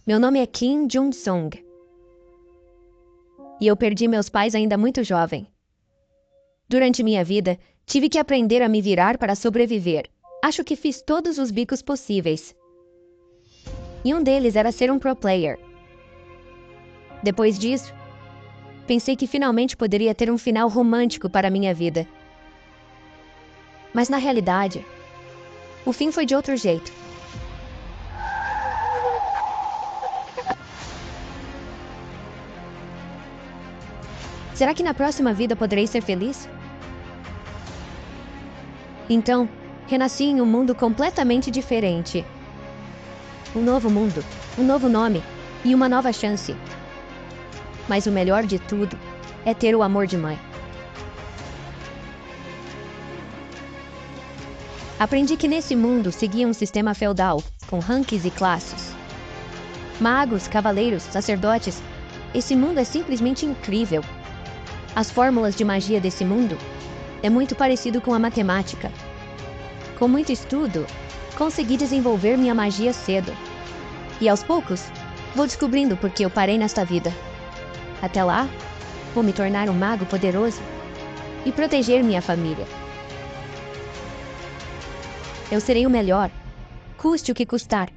Meu nome é Kim Jung-sung. E eu perdi meus pais ainda muito jovem. Durante minha vida, tive que aprender a me virar para sobreviver. Acho que fiz todos os bicos possíveis. E um deles era ser um pro player. Depois disso, pensei que finalmente poderia ter um final romântico para minha vida. Mas na realidade, o fim foi de outro jeito. Será que na próxima vida poderei ser feliz? Então, renasci em um mundo completamente diferente. Um novo mundo, um novo nome e uma nova chance. Mas o melhor de tudo é ter o amor de mãe. Aprendi que nesse mundo seguia um sistema feudal, com ranks e classes. Magos, cavaleiros, sacerdotes. Esse mundo é simplesmente incrível. As fórmulas de magia desse mundo é muito parecido com a matemática. Com muito estudo, consegui desenvolver minha magia cedo. E aos poucos, vou descobrindo por que eu parei nesta vida. Até lá, vou me tornar um mago poderoso e proteger minha família. Eu serei o melhor, custe o que custar.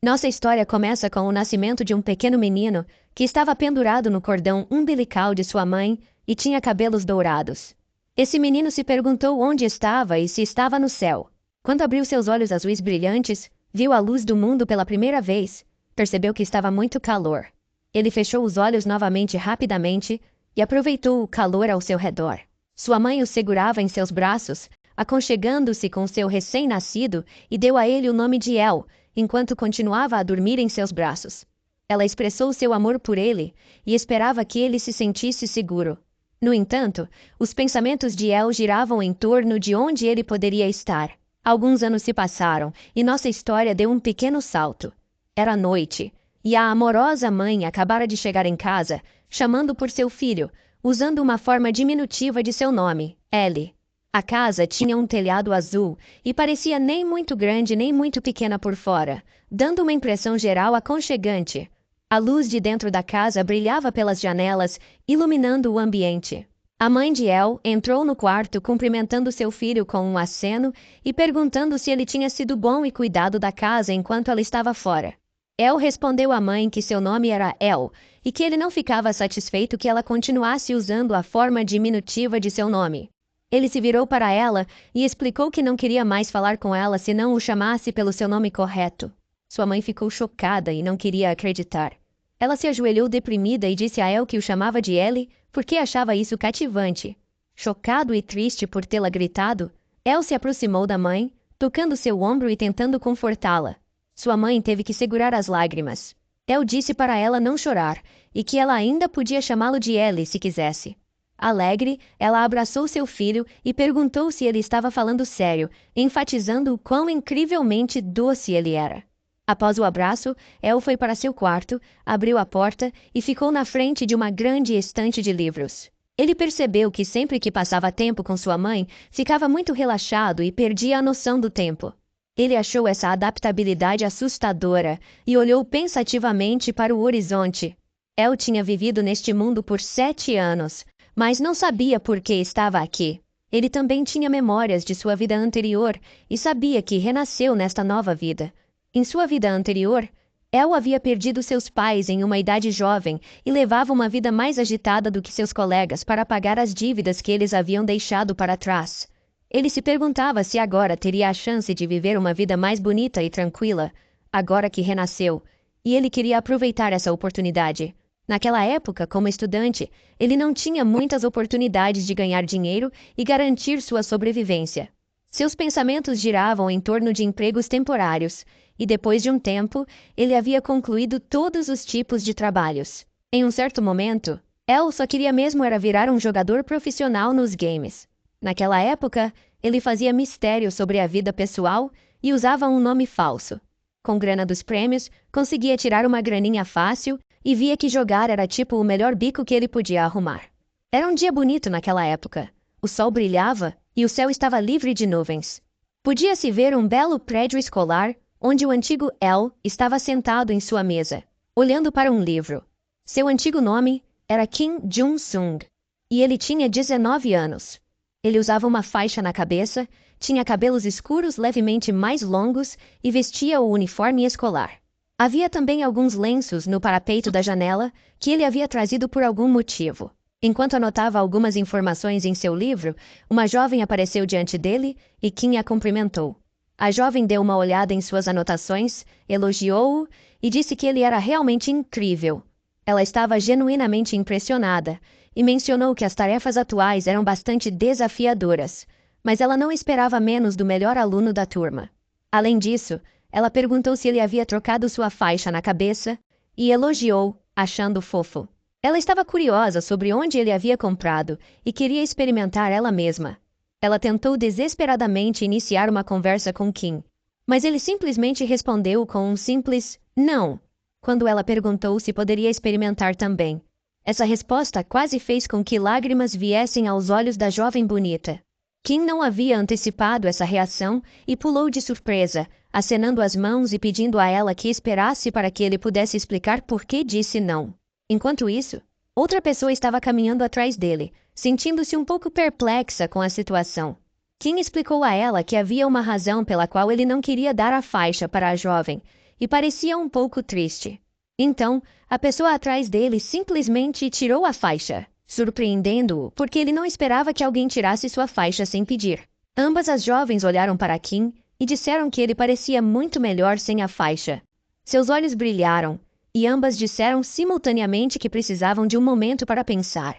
Nossa história começa com o nascimento de um pequeno menino que estava pendurado no cordão umbilical de sua mãe e tinha cabelos dourados. Esse menino se perguntou onde estava e se estava no céu. Quando abriu seus olhos azuis brilhantes, viu a luz do mundo pela primeira vez, percebeu que estava muito calor. Ele fechou os olhos novamente rapidamente e aproveitou o calor ao seu redor. Sua mãe o segurava em seus braços, aconchegando-se com seu recém-nascido, e deu a ele o nome de El, enquanto continuava a dormir em seus braços. Ela expressou seu amor por ele e esperava que ele se sentisse seguro. No entanto, os pensamentos de El giravam em torno de onde ele poderia estar. Alguns anos se passaram e nossa história deu um pequeno salto. Era noite, e a amorosa mãe acabara de chegar em casa, chamando por seu filho, usando uma forma diminutiva de seu nome, Ellie. A casa tinha um telhado azul e parecia nem muito grande nem muito pequena por fora, dando uma impressão geral aconchegante. A luz de dentro da casa brilhava pelas janelas, iluminando o ambiente. A mãe de El entrou no quarto cumprimentando seu filho com um aceno e perguntando se ele tinha sido bom e cuidado da casa enquanto ela estava fora. El respondeu à mãe que seu nome era El e que ele não ficava satisfeito que ela continuasse usando a forma diminutiva de seu nome. Ele se virou para ela e explicou que não queria mais falar com ela se não o chamasse pelo seu nome correto. Sua mãe ficou chocada e não queria acreditar. Ela se ajoelhou deprimida e disse a El que o chamava de Ellie porque achava isso cativante. Chocado e triste por tê-la gritado, El se aproximou da mãe, tocando seu ombro e tentando confortá-la. Sua mãe teve que segurar as lágrimas. El disse para ela não chorar e que ela ainda podia chamá-lo de Ellie se quisesse. Alegre, ela abraçou seu filho e perguntou se ele estava falando sério, enfatizando o quão incrivelmente doce ele era. Após o abraço, El foi para seu quarto, abriu a porta e ficou na frente de uma grande estante de livros. Ele percebeu que sempre que passava tempo com sua mãe, ficava muito relaxado e perdia a noção do tempo. Ele achou essa adaptabilidade assustadora e olhou pensativamente para o horizonte. El tinha vivido neste mundo por 7 anos, mas não sabia por que estava aqui. Ele também tinha memórias de sua vida anterior e sabia que renasceu nesta nova vida. Em sua vida anterior, El havia perdido seus pais em uma idade jovem e levava uma vida mais agitada do que seus colegas para pagar as dívidas que eles haviam deixado para trás. Ele se perguntava se agora teria a chance de viver uma vida mais bonita e tranquila, agora que renasceu, e ele queria aproveitar essa oportunidade. Naquela época, como estudante, ele não tinha muitas oportunidades de ganhar dinheiro e garantir sua sobrevivência. Seus pensamentos giravam em torno de empregos temporários, e depois de um tempo, ele havia concluído todos os tipos de trabalhos. Em um certo momento, El só queria mesmo era virar um jogador profissional nos games. Naquela época, ele fazia mistério sobre a vida pessoal e usava um nome falso. Com grana dos prêmios, conseguia tirar uma graninha fácil e via que jogar era tipo o melhor bico que ele podia arrumar. Era um dia bonito naquela época. O sol brilhava e o céu estava livre de nuvens. Podia-se ver um belo prédio escolar, onde o antigo El estava sentado em sua mesa, olhando para um livro. Seu antigo nome era Kim Jung-sung, e ele tinha 19 anos. Ele usava uma faixa na cabeça, tinha cabelos escuros levemente mais longos e vestia o uniforme escolar. Havia também alguns lenços no parapeito da janela que ele havia trazido por algum motivo. Enquanto anotava algumas informações em seu livro, uma jovem apareceu diante dele e Kim a cumprimentou. A jovem deu uma olhada em suas anotações, elogiou-o e disse que ele era realmente incrível. Ela estava genuinamente impressionada e mencionou que as tarefas atuais eram bastante desafiadoras, mas ela não esperava menos do melhor aluno da turma. Além disso, ela perguntou se ele havia trocado sua faixa na cabeça e elogiou, achando fofo. Ela estava curiosa sobre onde ele havia comprado e queria experimentar ela mesma. Ela tentou desesperadamente iniciar uma conversa com Kim, mas ele simplesmente respondeu com um simples não, quando ela perguntou se poderia experimentar também. Essa resposta quase fez com que lágrimas viessem aos olhos da jovem bonita. Kim não havia antecipado essa reação e pulou de surpresa, acenando as mãos e pedindo a ela que esperasse para que ele pudesse explicar por que disse não. Enquanto isso, outra pessoa estava caminhando atrás dele, sentindo-se um pouco perplexa com a situação. Kim explicou a ela que havia uma razão pela qual ele não queria dar a faixa para a jovem, e parecia um pouco triste. Então, a pessoa atrás dele simplesmente tirou a faixa, surpreendendo-o porque ele não esperava que alguém tirasse sua faixa sem pedir. Ambas as jovens olharam para Kim e disseram que ele parecia muito melhor sem a faixa. Seus olhos brilharam, e ambas disseram simultaneamente que precisavam de um momento para pensar.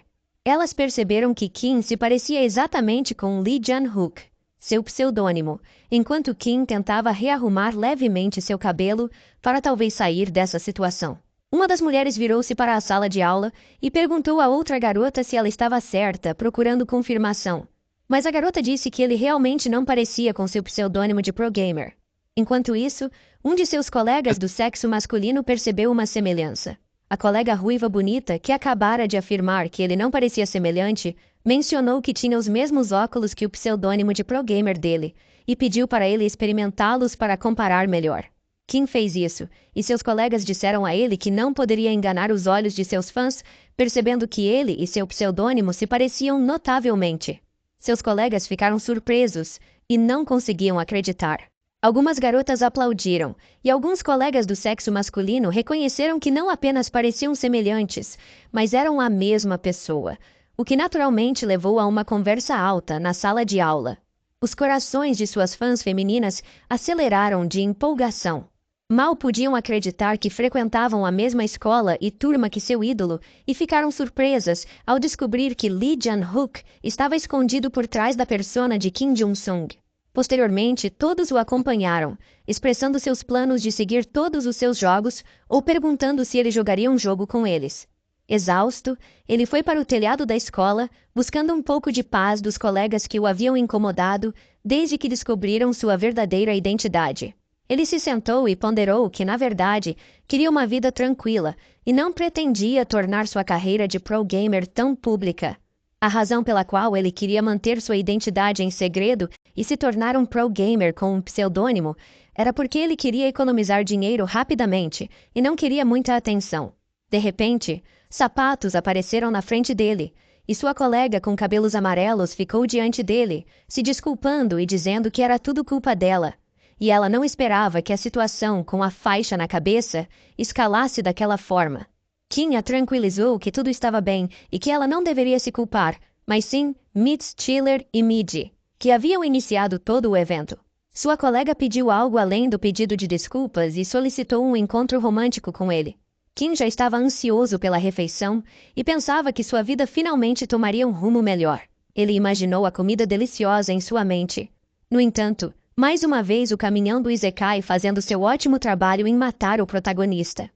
Elas perceberam que Kim se parecia exatamente com Lee Jan-hook, seu pseudônimo, enquanto Kim tentava rearrumar levemente seu cabelo para talvez sair dessa situação. Uma das mulheres virou-se para a sala de aula e perguntou a outra garota se ela estava certa, procurando confirmação. Mas a garota disse que ele realmente não parecia com seu pseudônimo de pro-gamer. Enquanto isso, um de seus colegas do sexo masculino percebeu uma semelhança. A colega ruiva bonita, que acabara de afirmar que ele não parecia semelhante, mencionou que tinha os mesmos óculos que o pseudônimo de pro-gamer dele e pediu para ele experimentá-los para comparar melhor. Kim fez isso, e seus colegas disseram a ele que não poderia enganar os olhos de seus fãs, percebendo que ele e seu pseudônimo se pareciam notavelmente. Seus colegas ficaram surpresos e não conseguiam acreditar. Algumas garotas aplaudiram, e alguns colegas do sexo masculino reconheceram que não apenas pareciam semelhantes, mas eram a mesma pessoa, o que naturalmente levou a uma conversa alta na sala de aula. Os corações de suas fãs femininas aceleraram de empolgação. Mal podiam acreditar que frequentavam a mesma escola e turma que seu ídolo e ficaram surpresas ao descobrir que Lee Jan-hook estava escondido por trás da persona de Kim Jung-sung. Posteriormente, todos o acompanharam, expressando seus planos de seguir todos os seus jogos ou perguntando se ele jogaria um jogo com eles. Exausto, ele foi para o telhado da escola, buscando um pouco de paz dos colegas que o haviam incomodado desde que descobriram sua verdadeira identidade. Ele se sentou e ponderou que, na verdade, queria uma vida tranquila e não pretendia tornar sua carreira de pro-gamer tão pública. A razão pela qual ele queria manter sua identidade em segredo e se tornar um pro-gamer com um pseudônimo era porque ele queria economizar dinheiro rapidamente e não queria muita atenção. De repente, sapatos apareceram na frente dele, e sua colega com cabelos amarelos ficou diante dele, se desculpando e dizendo que era tudo culpa dela. E ela não esperava que a situação com a faixa na cabeça escalasse daquela forma. Kim a tranquilizou que tudo estava bem e que ela não deveria se culpar, mas sim Mitz Chiller e Midi, que haviam iniciado todo o evento. Sua colega pediu algo além do pedido de desculpas e solicitou um encontro romântico com ele. Kim já estava ansioso pela refeição e pensava que sua vida finalmente tomaria um rumo melhor. Ele imaginou a comida deliciosa em sua mente. No entanto, mais uma vez o caminhão do Isekai fazendo seu ótimo trabalho em matar o protagonista.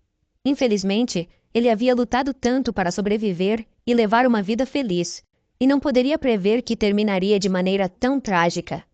Infelizmente, ele havia lutado tanto para sobreviver e levar uma vida feliz, e não poderia prever que terminaria de maneira tão trágica.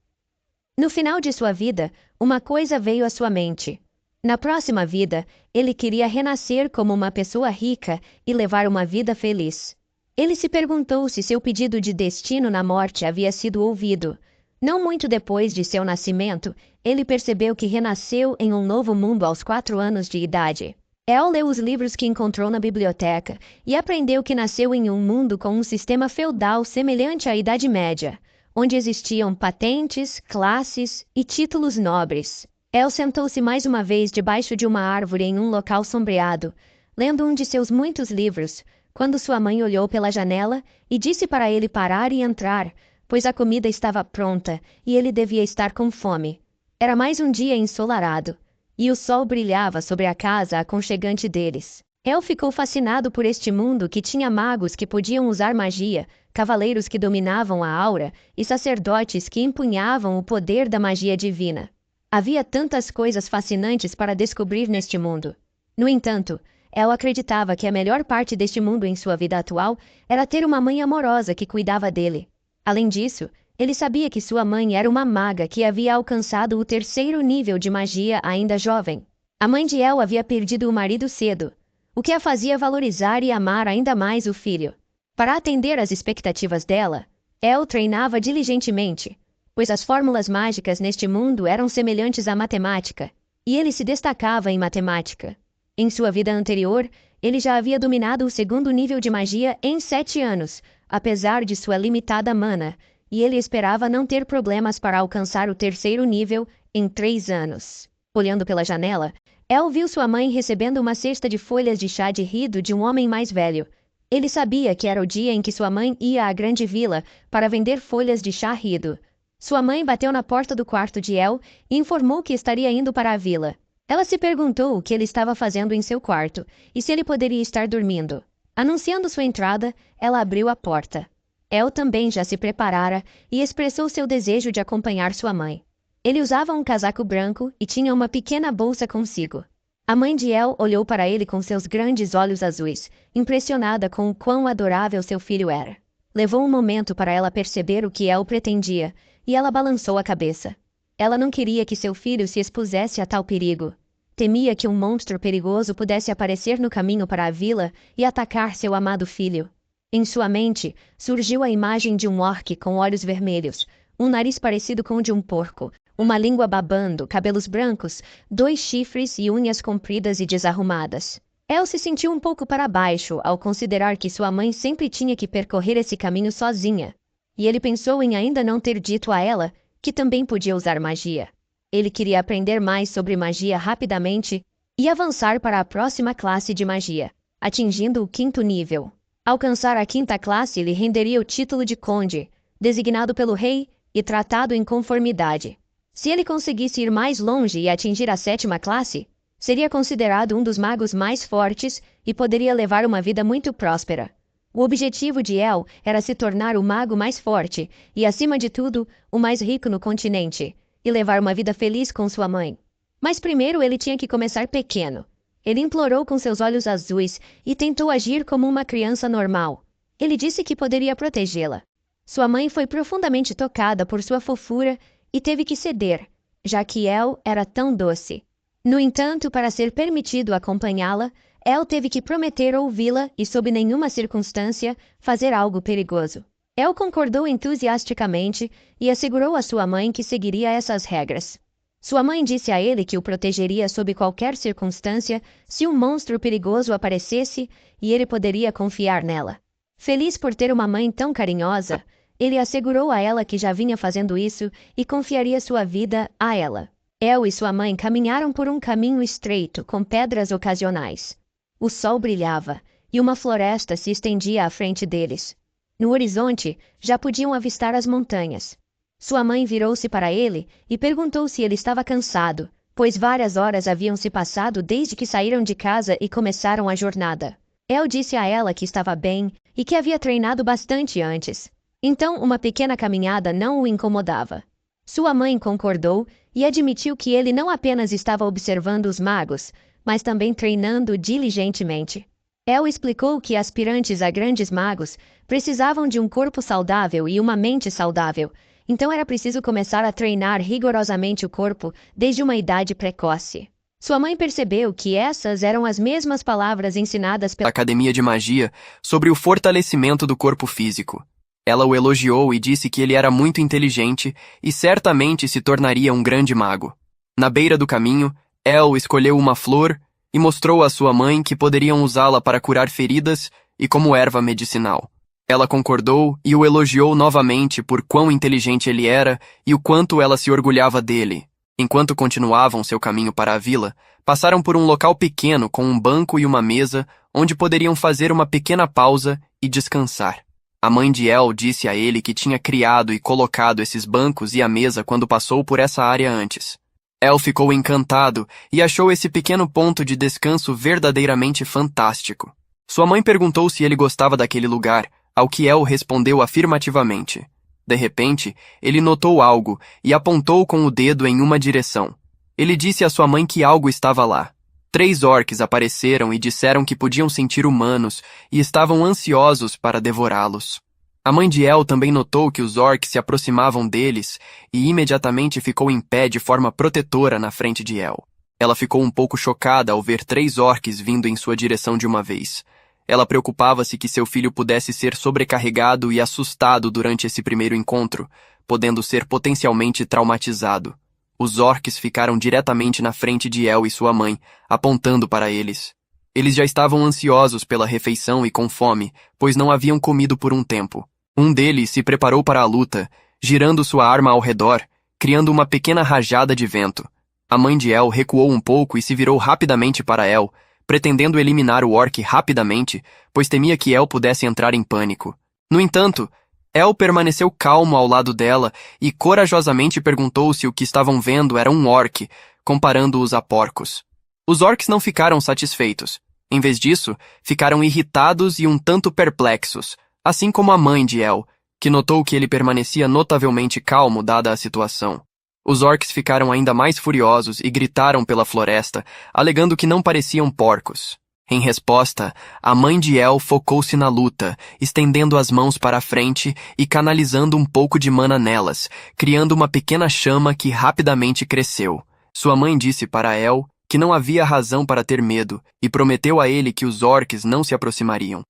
No final de sua vida, uma coisa veio à sua mente. Na próxima vida, ele queria renascer como uma pessoa rica e levar uma vida feliz. Ele se perguntou se seu pedido de destino na morte havia sido ouvido, Não muito depois de seu nascimento, ele percebeu que renasceu em um novo mundo aos 4 anos de idade. El leu os livros que encontrou na biblioteca e aprendeu que nasceu em um mundo com um sistema feudal semelhante à Idade Média, onde existiam patentes, classes e títulos nobres. El sentou-se mais uma vez debaixo de uma árvore em um local sombreado, lendo um de seus muitos livros, quando sua mãe olhou pela janela e disse para ele parar e entrar, pois a comida estava pronta e ele devia estar com fome. Era mais um dia ensolarado, e o sol brilhava sobre a casa aconchegante deles. El ficou fascinado por este mundo que tinha magos que podiam usar magia, cavaleiros que dominavam a aura e sacerdotes que empunhavam o poder da magia divina. Havia tantas coisas fascinantes para descobrir neste mundo. No entanto, El acreditava que a melhor parte deste mundo em sua vida atual era ter uma mãe amorosa que cuidava dele. Além disso, ele sabia que sua mãe era uma maga que havia alcançado o 3º nível de magia ainda jovem. A mãe de El havia perdido o marido cedo, o que a fazia valorizar e amar ainda mais o filho. Para atender às expectativas dela, El treinava diligentemente, pois as fórmulas mágicas neste mundo eram semelhantes à matemática, e ele se destacava em matemática. Em sua vida anterior, ele já havia dominado o 2º nível de magia em 7 anos, apesar de sua limitada mana, e ele esperava não ter problemas para alcançar o 3º nível em 3 anos. Olhando pela janela, El viu sua mãe recebendo uma cesta de folhas de chá de rido de um homem mais velho. Ele sabia que era o dia em que sua mãe ia à grande vila para vender folhas de chá rido. Sua mãe bateu na porta do quarto de El e informou que estaria indo para a vila. Ela se perguntou o que ele estava fazendo em seu quarto e se ele poderia estar dormindo. Anunciando sua entrada, ela abriu a porta. El também já se preparara e expressou seu desejo de acompanhar sua mãe. Ele usava um casaco branco e tinha uma pequena bolsa consigo. A mãe de El olhou para ele com seus grandes olhos azuis, impressionada com o quão adorável seu filho era. Levou um momento para ela perceber o que El pretendia, e ela balançou a cabeça. Ela não queria que seu filho se expusesse a tal perigo. Temia que um monstro perigoso pudesse aparecer no caminho para a vila e atacar seu amado filho. Em sua mente, surgiu a imagem de um orque com olhos vermelhos, um nariz parecido com o de um porco, uma língua babando, cabelos brancos, 2 chifres e unhas compridas e desarrumadas. El se sentiu um pouco para baixo ao considerar que sua mãe sempre tinha que percorrer esse caminho sozinha. E ele pensou em ainda não ter dito a ela que também podia usar magia. Ele queria aprender mais sobre magia rapidamente e avançar para a próxima classe de magia, atingindo o 5º nível. Alcançar a 5ª classe lhe renderia o título de conde, designado pelo rei e tratado em conformidade. Se ele conseguisse ir mais longe e atingir a 7ª classe, seria considerado um dos magos mais fortes e poderia levar uma vida muito próspera. O objetivo de El era se tornar o mago mais forte e, acima de tudo, o mais rico no continente, e levar uma vida feliz com sua mãe. Mas primeiro ele tinha que começar pequeno. Ele implorou com seus olhos azuis e tentou agir como uma criança normal. Ele disse que poderia protegê-la. Sua mãe foi profundamente tocada por sua fofura e teve que ceder, já que El era tão doce. No entanto, para ser permitido acompanhá-la, El teve que prometer ouvi-la e, sob nenhuma circunstância, fazer algo perigoso. El concordou entusiasticamente e assegurou a sua mãe que seguiria essas regras. Sua mãe disse a ele que o protegeria sob qualquer circunstância se um monstro perigoso aparecesse e ele poderia confiar nela. Feliz por ter uma mãe tão carinhosa, ele assegurou a ela que já vinha fazendo isso e confiaria sua vida a ela. El e sua mãe caminharam por um caminho estreito com pedras ocasionais. O sol brilhava e uma floresta se estendia à frente deles. No horizonte, já podiam avistar as montanhas. Sua mãe virou-se para ele e perguntou se ele estava cansado, pois várias horas haviam se passado desde que saíram de casa e começaram a jornada. El disse a ela que estava bem e que havia treinado bastante antes. Então, uma pequena caminhada não o incomodava. Sua mãe concordou e admitiu que ele não apenas estava observando os magos, mas também treinando diligentemente. El explicou que aspirantes a grandes magos precisavam de um corpo saudável e uma mente saudável, então era preciso começar a treinar rigorosamente o corpo desde uma idade precoce. Sua mãe percebeu que essas eram as mesmas palavras ensinadas pela Academia de Magia sobre o fortalecimento do corpo físico. Ela o elogiou e disse que ele era muito inteligente e certamente se tornaria um grande mago. Na beira do caminho, El escolheu uma flor e mostrou à sua mãe que poderiam usá-la para curar feridas e como erva medicinal. Ela concordou e o elogiou novamente por quão inteligente ele era e o quanto ela se orgulhava dele. Enquanto continuavam seu caminho para a vila, passaram por um local pequeno com um banco e uma mesa onde poderiam fazer uma pequena pausa e descansar. A mãe de El disse a ele que tinha criado e colocado esses bancos e a mesa quando passou por essa área antes. El ficou encantado e achou esse pequeno ponto de descanso verdadeiramente fantástico. Sua mãe perguntou se ele gostava daquele lugar, ao que El respondeu afirmativamente. De repente, ele notou algo e apontou com o dedo em uma direção. Ele disse à sua mãe que algo estava lá. 3 orques apareceram e disseram que podiam sentir humanos e estavam ansiosos para devorá-los. A mãe de El também notou que os orques se aproximavam deles e imediatamente ficou em pé de forma protetora na frente de El. Ela ficou um pouco chocada ao ver 3 orques vindo em sua direção de uma vez. Ela preocupava-se que seu filho pudesse ser sobrecarregado e assustado durante esse primeiro encontro, podendo ser potencialmente traumatizado. Os orques ficaram diretamente na frente de El e sua mãe, apontando para eles. Eles já estavam ansiosos pela refeição e com fome, pois não haviam comido por um tempo. Um deles se preparou para a luta, girando sua arma ao redor, criando uma pequena rajada de vento. A mãe de El recuou um pouco e se virou rapidamente para El, pretendendo eliminar o orc rapidamente, pois temia que El pudesse entrar em pânico. No entanto, El permaneceu calmo ao lado dela e corajosamente perguntou se o que estavam vendo era um orc, comparando-os a porcos. Os orcs não ficaram satisfeitos. Em vez disso, ficaram irritados e um tanto perplexos, assim como a mãe de El, que notou que ele permanecia notavelmente calmo dada a situação. Os orcs ficaram ainda mais furiosos e gritaram pela floresta, alegando que não pareciam porcos. Em resposta, a mãe de El focou-se na luta, estendendo as mãos para a frente e canalizando um pouco de mana nelas, criando uma pequena chama que rapidamente cresceu. Sua mãe disse para El que não havia razão para ter medo e prometeu a ele que os orcs não se aproximariam.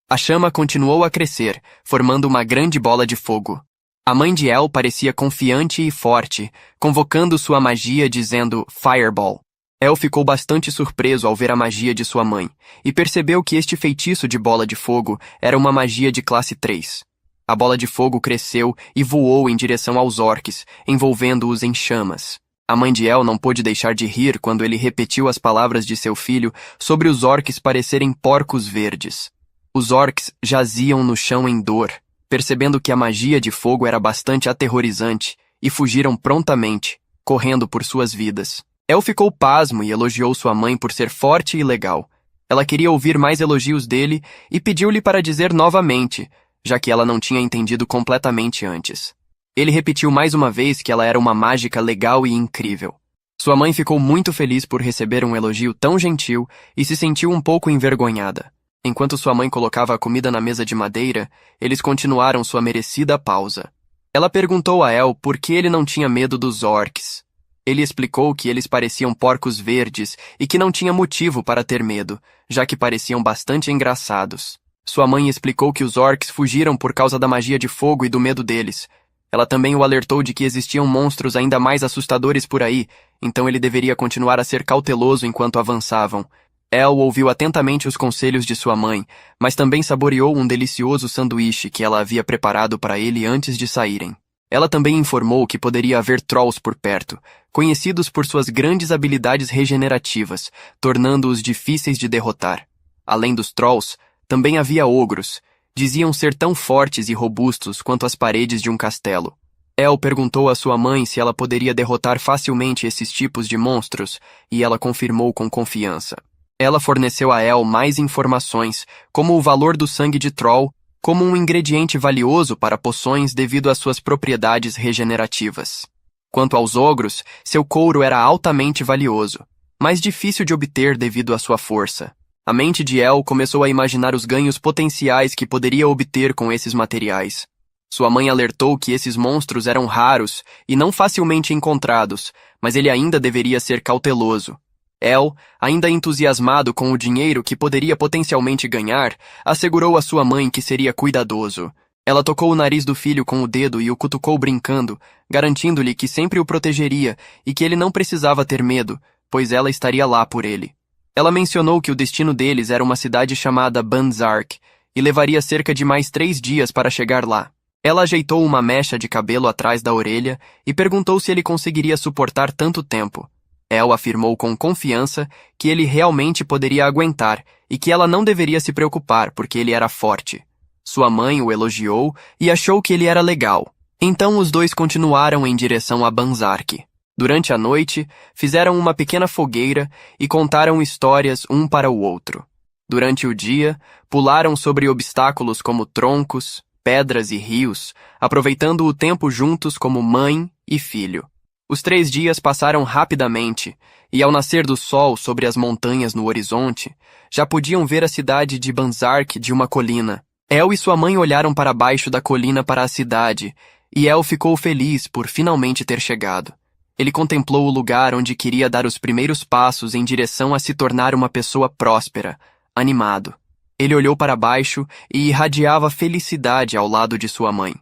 A chama continuou a crescer, formando uma grande bola de fogo. A mãe de El parecia confiante e forte, convocando sua magia dizendo Fireball. El ficou bastante surpreso ao ver a magia de sua mãe, e percebeu que este feitiço de bola de fogo era uma magia de classe 3. A bola de fogo cresceu e voou em direção aos orcs, envolvendo-os em chamas. A mãe de El não pôde deixar de rir quando ele repetiu as palavras de seu filho sobre os orcs parecerem porcos verdes. Os orcs jaziam no chão em dor, percebendo que a magia de fogo era bastante aterrorizante, e fugiram prontamente, correndo por suas vidas. El ficou pasmo e elogiou sua mãe por ser forte e legal. Ela queria ouvir mais elogios dele e pediu-lhe para dizer novamente, já que ela não tinha entendido completamente antes. Ele repetiu mais uma vez que ela era uma mágica legal e incrível. Sua mãe ficou muito feliz por receber um elogio tão gentil e se sentiu um pouco envergonhada. Enquanto sua mãe colocava a comida na mesa de madeira, eles continuaram sua merecida pausa. Ela perguntou a El por que ele não tinha medo dos orcs. Ele explicou que eles pareciam porcos verdes e que não tinha motivo para ter medo, já que pareciam bastante engraçados. Sua mãe explicou que os orcs fugiram por causa da magia de fogo e do medo deles. Ela também o alertou de que existiam monstros ainda mais assustadores por aí, então ele deveria continuar a ser cauteloso enquanto avançavam. El ouviu atentamente os conselhos de sua mãe, mas também saboreou um delicioso sanduíche que ela havia preparado para ele antes de saírem. Ela também informou que poderia haver trolls por perto, conhecidos por suas grandes habilidades regenerativas, tornando-os difíceis de derrotar. Além dos trolls, também havia ogros. Diziam ser tão fortes e robustos quanto as paredes de um castelo. El perguntou à sua mãe se ela poderia derrotar facilmente esses tipos de monstros, e ela confirmou com confiança. Ela forneceu a El mais informações, como o valor do sangue de troll, como um ingrediente valioso para poções devido às suas propriedades regenerativas. Quanto aos ogros, seu couro era altamente valioso, mas difícil de obter devido à sua força. A mente de El começou a imaginar os ganhos potenciais que poderia obter com esses materiais. Sua mãe alertou que esses monstros eram raros e não facilmente encontrados, mas ele ainda deveria ser cauteloso. El, ainda entusiasmado com o dinheiro que poderia potencialmente ganhar, assegurou a sua mãe que seria cuidadoso. Ela tocou o nariz do filho com o dedo e o cutucou brincando, garantindo-lhe que sempre o protegeria e que ele não precisava ter medo, pois ela estaria lá por ele. Ela mencionou que o destino deles era uma cidade chamada Banzark e levaria cerca de mais 3 dias para chegar lá. Ela ajeitou uma mecha de cabelo atrás da orelha e perguntou se ele conseguiria suportar tanto tempo. El afirmou com confiança que ele realmente poderia aguentar e que ela não deveria se preocupar porque ele era forte. Sua mãe o elogiou e achou que ele era legal. Então os dois continuaram em direção a Banzark. Durante a noite, fizeram uma pequena fogueira e contaram histórias um para o outro. Durante o dia, pularam sobre obstáculos como troncos, pedras e rios, aproveitando o tempo juntos como mãe e filho. Os 3 dias passaram rapidamente, e ao nascer do sol sobre as montanhas no horizonte, já podiam ver a cidade de Banzark de uma colina. El e sua mãe olharam para baixo da colina para a cidade, e El ficou feliz por finalmente ter chegado. Ele contemplou o lugar onde queria dar os primeiros passos em direção a se tornar uma pessoa próspera, animado. Ele olhou para baixo e irradiava felicidade ao lado de sua mãe.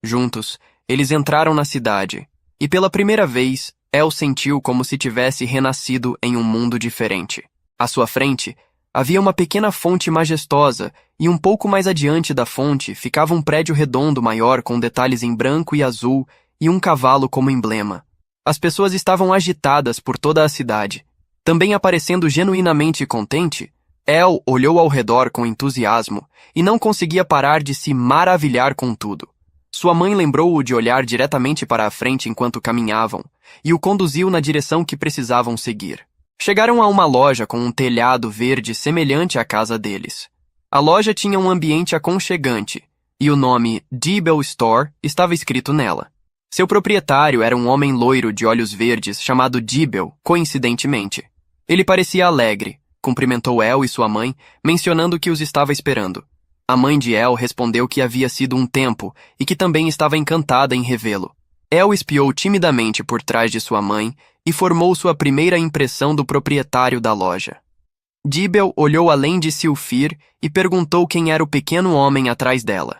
Juntos, eles entraram na cidade, e pela primeira vez, El sentiu como se tivesse renascido em um mundo diferente. À sua frente, havia uma pequena fonte majestosa, e um pouco mais adiante da fonte ficava um prédio redondo maior com detalhes em branco e azul e um cavalo como emblema. As pessoas estavam agitadas por toda a cidade. Também aparecendo genuinamente contente, El olhou ao redor com entusiasmo e não conseguia parar de se maravilhar com tudo. Sua mãe lembrou-o de olhar diretamente para a frente enquanto caminhavam e o conduziu na direção que precisavam seguir. Chegaram a uma loja com um telhado verde semelhante à casa deles. A loja tinha um ambiente aconchegante e o nome Dibble Store estava escrito nela. Seu proprietário era um homem loiro de olhos verdes chamado Dibble, coincidentemente. Ele parecia alegre, cumprimentou El e sua mãe, mencionando que os estava esperando. A mãe de El respondeu que havia sido um tempo e que também estava encantada em revê-lo. El espiou timidamente por trás de sua mãe e formou sua primeira impressão do proprietário da loja. Dibble olhou além de Silfir e perguntou quem era o pequeno homem atrás dela.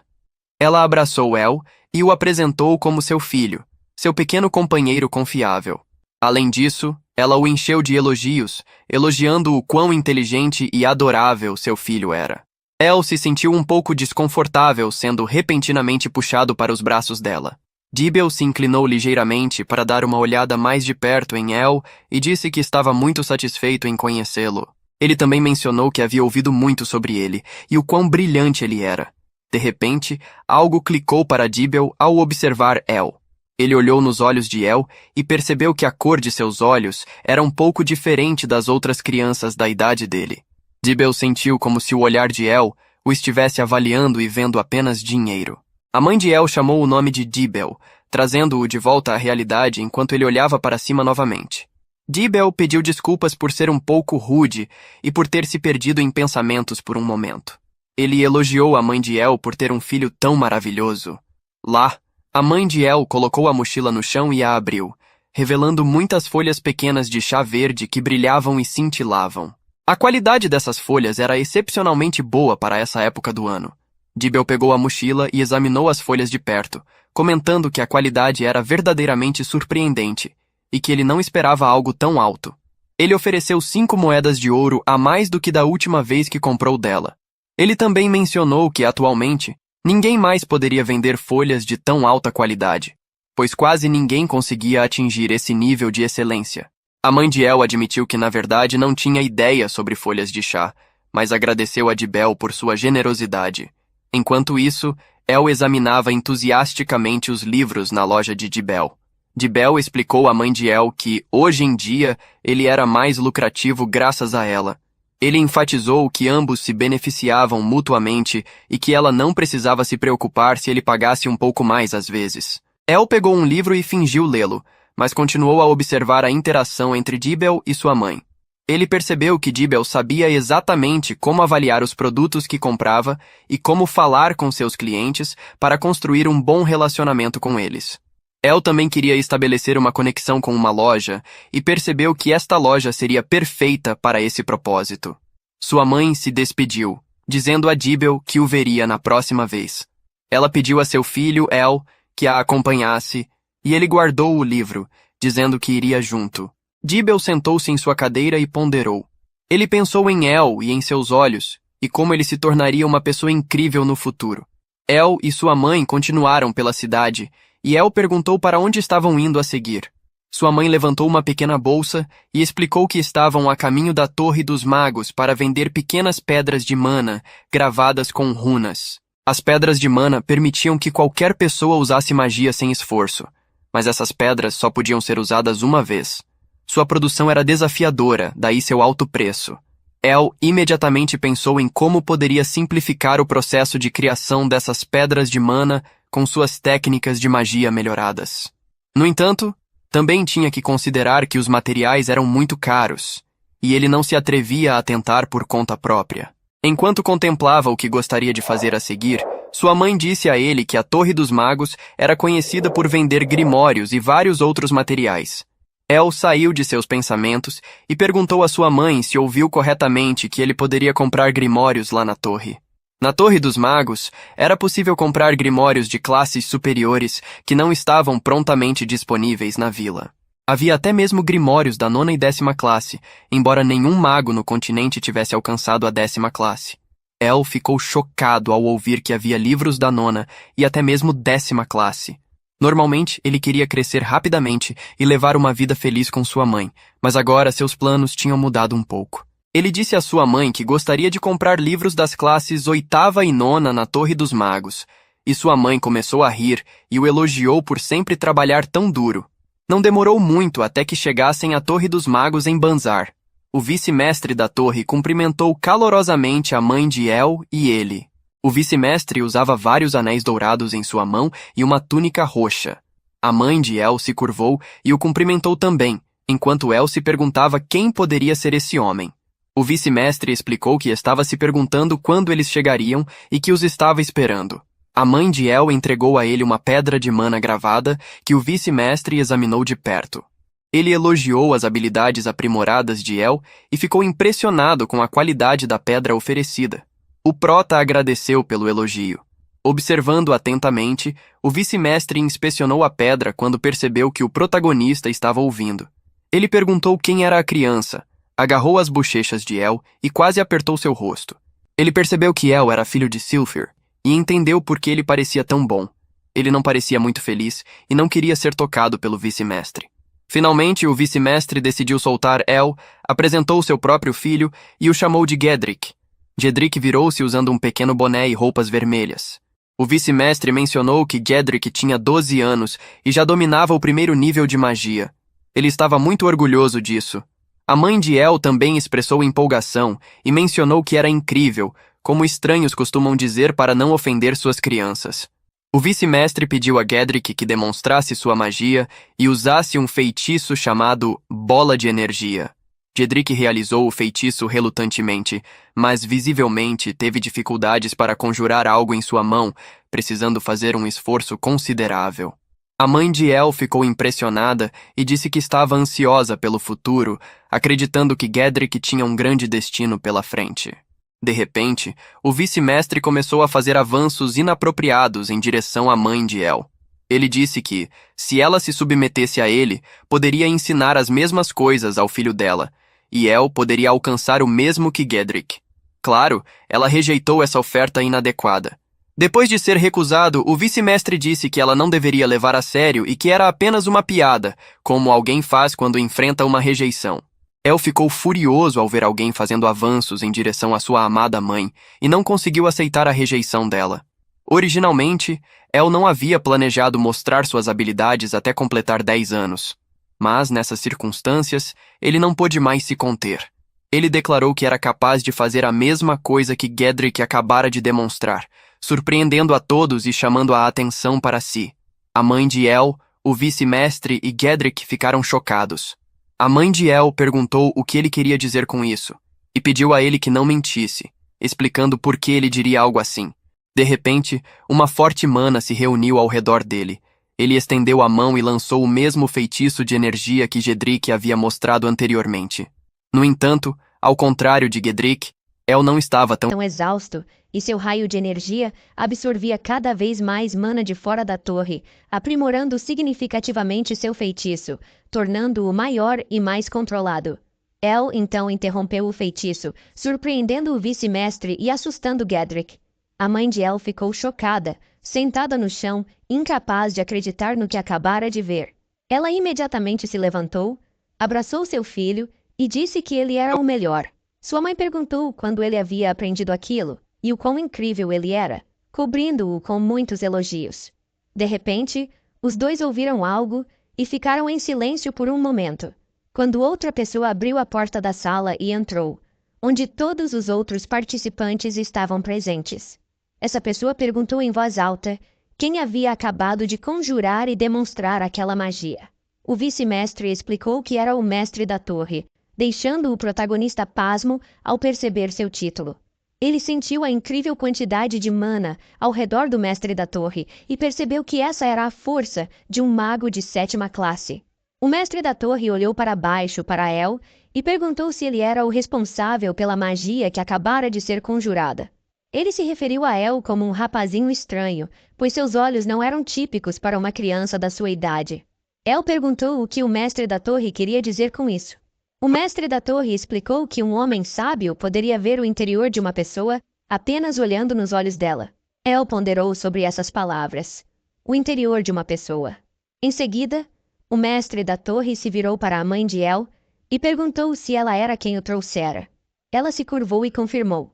Ela abraçou El e o apresentou como seu filho, seu pequeno companheiro confiável. Além disso, ela o encheu de elogios, elogiando o quão inteligente e adorável seu filho era. El se sentiu um pouco desconfortável sendo repentinamente puxado para os braços dela. Dibble se inclinou ligeiramente para dar uma olhada mais de perto em El e disse que estava muito satisfeito em conhecê-lo. Ele também mencionou que havia ouvido muito sobre ele e o quão brilhante ele era. De repente, algo clicou para Dibble ao observar El. Ele olhou nos olhos de El e percebeu que a cor de seus olhos era um pouco diferente das outras crianças da idade dele. Dibble sentiu como se o olhar de El o estivesse avaliando e vendo apenas dinheiro. A mãe de El chamou o nome de Dibble, trazendo-o de volta à realidade enquanto ele olhava para cima novamente. Dibble pediu desculpas por ser um pouco rude e por ter se perdido em pensamentos por um momento. Ele elogiou a mãe de El por ter um filho tão maravilhoso. Lá, a mãe de El colocou a mochila no chão e a abriu, revelando muitas folhas pequenas de chá verde que brilhavam e cintilavam. A qualidade dessas folhas era excepcionalmente boa para essa época do ano. Dibble pegou a mochila e examinou as folhas de perto, comentando que a qualidade era verdadeiramente surpreendente e que ele não esperava algo tão alto. Ele ofereceu 5 moedas de ouro a mais do que da última vez que comprou dela. Ele também mencionou que, atualmente, ninguém mais poderia vender folhas de tão alta qualidade, pois quase ninguém conseguia atingir esse nível de excelência. A mãe de El admitiu que, na verdade, não tinha ideia sobre folhas de chá, mas agradeceu a Dibble por sua generosidade. Enquanto isso, El examinava entusiasticamente os livros na loja de Dibble. Dibble explicou à mãe de El que, hoje em dia, ele era mais lucrativo graças a ela. Ele enfatizou que ambos se beneficiavam mutuamente e que ela não precisava se preocupar se ele pagasse um pouco mais às vezes. El pegou um livro e fingiu lê-lo, mas continuou a observar a interação entre Dibble e sua mãe. Ele percebeu que Dibble sabia exatamente como avaliar os produtos que comprava e como falar com seus clientes para construir um bom relacionamento com eles. El também queria estabelecer uma conexão com uma loja e percebeu que esta loja seria perfeita para esse propósito. Sua mãe se despediu, dizendo a Dibble que o veria na próxima vez. Ela pediu a seu filho, El, que a acompanhasse, e ele guardou o livro, dizendo que iria junto. Dibel sentou-se em sua cadeira e ponderou. Ele pensou em El e em seus olhos, e como ele se tornaria uma pessoa incrível no futuro. El e sua mãe continuaram pela cidade, e El perguntou para onde estavam indo a seguir. Sua mãe levantou uma pequena bolsa e explicou que estavam a caminho da Torre dos Magos para vender pequenas pedras de mana gravadas com runas. As pedras de mana permitiam que qualquer pessoa usasse magia sem esforço, mas essas pedras só podiam ser usadas uma vez. Sua produção era desafiadora, daí seu alto preço. El imediatamente pensou em como poderia simplificar o processo de criação dessas pedras de mana com suas técnicas de magia melhoradas. No entanto, também tinha que considerar que os materiais eram muito caros, e ele não se atrevia a tentar por conta própria. Enquanto contemplava o que gostaria de fazer a seguir, sua mãe disse a ele que a Torre dos Magos era conhecida por vender grimórios e vários outros materiais. El saiu de seus pensamentos e perguntou à sua mãe se ouviu corretamente que ele poderia comprar grimórios lá na torre. Na Torre dos Magos, era possível comprar grimórios de classes superiores que não estavam prontamente disponíveis na vila. Havia até mesmo grimórios da 9ª e 10ª classe, embora nenhum mago no continente tivesse alcançado a 10ª classe. El ficou chocado ao ouvir que havia livros da 9ª e até mesmo 10ª classe. Normalmente, ele queria crescer rapidamente e levar uma vida feliz com sua mãe, mas agora seus planos tinham mudado um pouco. Ele disse à sua mãe que gostaria de comprar livros das classes 8ª e 9ª na Torre dos Magos, e sua mãe começou a rir e o elogiou por sempre trabalhar tão duro. Não demorou muito até que chegassem à Torre dos Magos em Banzar. O vice-mestre da torre cumprimentou calorosamente a mãe de El e ele. O vice-mestre usava vários anéis dourados em sua mão e uma túnica roxa. A mãe de El se curvou e o cumprimentou também, enquanto El se perguntava quem poderia ser esse homem. O vice-mestre explicou que estava se perguntando quando eles chegariam e que os estava esperando. A mãe de El entregou a ele uma pedra de mana gravada que o vice-mestre examinou de perto. Ele elogiou as habilidades aprimoradas de El e ficou impressionado com a qualidade da pedra oferecida. O prota agradeceu pelo elogio. Observando atentamente, o vice-mestre inspecionou a pedra quando percebeu que o protagonista estava ouvindo. Ele perguntou quem era a criança, agarrou as bochechas de El e quase apertou seu rosto. Ele percebeu que El era filho de Silphir e entendeu por que ele parecia tão bom. Ele não parecia muito feliz e não queria ser tocado pelo vice-mestre. Finalmente, o vice-mestre decidiu soltar El, apresentou seu próprio filho e o chamou de Gedrick. Gedrick virou-se usando um pequeno boné e roupas vermelhas. O vice-mestre mencionou que Gedrick tinha 12 anos e já dominava o primeiro nível de magia. Ele estava muito orgulhoso disso. A mãe de El também expressou empolgação e mencionou que era incrível, como estranhos costumam dizer para não ofender suas crianças. O vice-mestre pediu a Gedrick que demonstrasse sua magia e usasse um feitiço chamado Bola de Energia. Gedrick realizou o feitiço relutantemente, mas visivelmente teve dificuldades para conjurar algo em sua mão, precisando fazer um esforço considerável. A mãe de El ficou impressionada e disse que estava ansiosa pelo futuro, acreditando que Gedrick tinha um grande destino pela frente. De repente, o vice-mestre começou a fazer avanços inapropriados em direção à mãe de El. Ele disse que, se ela se submetesse a ele, poderia ensinar as mesmas coisas ao filho dela, e El poderia alcançar o mesmo que Gedrick. Claro, ela rejeitou essa oferta inadequada. Depois de ser recusado, o vice-mestre disse que ela não deveria levar a sério e que era apenas uma piada, como alguém faz quando enfrenta uma rejeição. El ficou furioso ao ver alguém fazendo avanços em direção à sua amada mãe e não conseguiu aceitar a rejeição dela. Originalmente, El não havia planejado mostrar suas habilidades até completar 10 anos. Mas, nessas circunstâncias, ele não pôde mais se conter. Ele declarou que era capaz de fazer a mesma coisa que Gedrick acabara de demonstrar, surpreendendo a todos e chamando a atenção para si. A mãe de El, o vice-mestre e Gedrick ficaram chocados. A mãe de El perguntou o que ele queria dizer com isso, e pediu a ele que não mentisse, explicando por que ele diria algo assim. De repente, uma forte mana se reuniu ao redor dele. Ele estendeu a mão e lançou o mesmo feitiço de energia que Gedrick havia mostrado anteriormente. No entanto, ao contrário de Gedrick, El não estava tão Exausto e seu raio de energia absorvia cada vez mais mana de fora da torre, aprimorando significativamente seu feitiço, tornando-o maior e mais controlado. El então interrompeu o feitiço, surpreendendo o vice-mestre e assustando Gedrick. A mãe de El ficou chocada, sentada no chão, incapaz de acreditar no que acabara de ver. Ela imediatamente se levantou, abraçou seu filho e disse que ele era o melhor. Sua mãe perguntou quando ele havia aprendido aquilo e o quão incrível ele era, cobrindo-o com muitos elogios. De repente, os dois ouviram algo e ficaram em silêncio por um momento, quando outra pessoa abriu a porta da sala e entrou, onde todos os outros participantes estavam presentes. Essa pessoa perguntou em voz alta quem havia acabado de conjurar e demonstrar aquela magia. O vice-mestre explicou que era o mestre da torre, deixando o protagonista pasmo ao perceber seu título. Ele sentiu a incrível quantidade de mana ao redor do mestre da torre e percebeu que essa era a força de um mago de 7ª classe. O mestre da torre olhou para baixo para El e perguntou se ele era o responsável pela magia que acabara de ser conjurada. Ele se referiu a El como um rapazinho estranho, pois seus olhos não eram típicos para uma criança da sua idade. El perguntou o que o mestre da torre queria dizer com isso. O mestre da torre explicou que um homem sábio poderia ver o interior de uma pessoa apenas olhando nos olhos dela. El ponderou sobre essas palavras. O interior de uma pessoa. Em seguida, o mestre da torre se virou para a mãe de El e perguntou se ela era quem o trouxera. Ela se curvou e confirmou.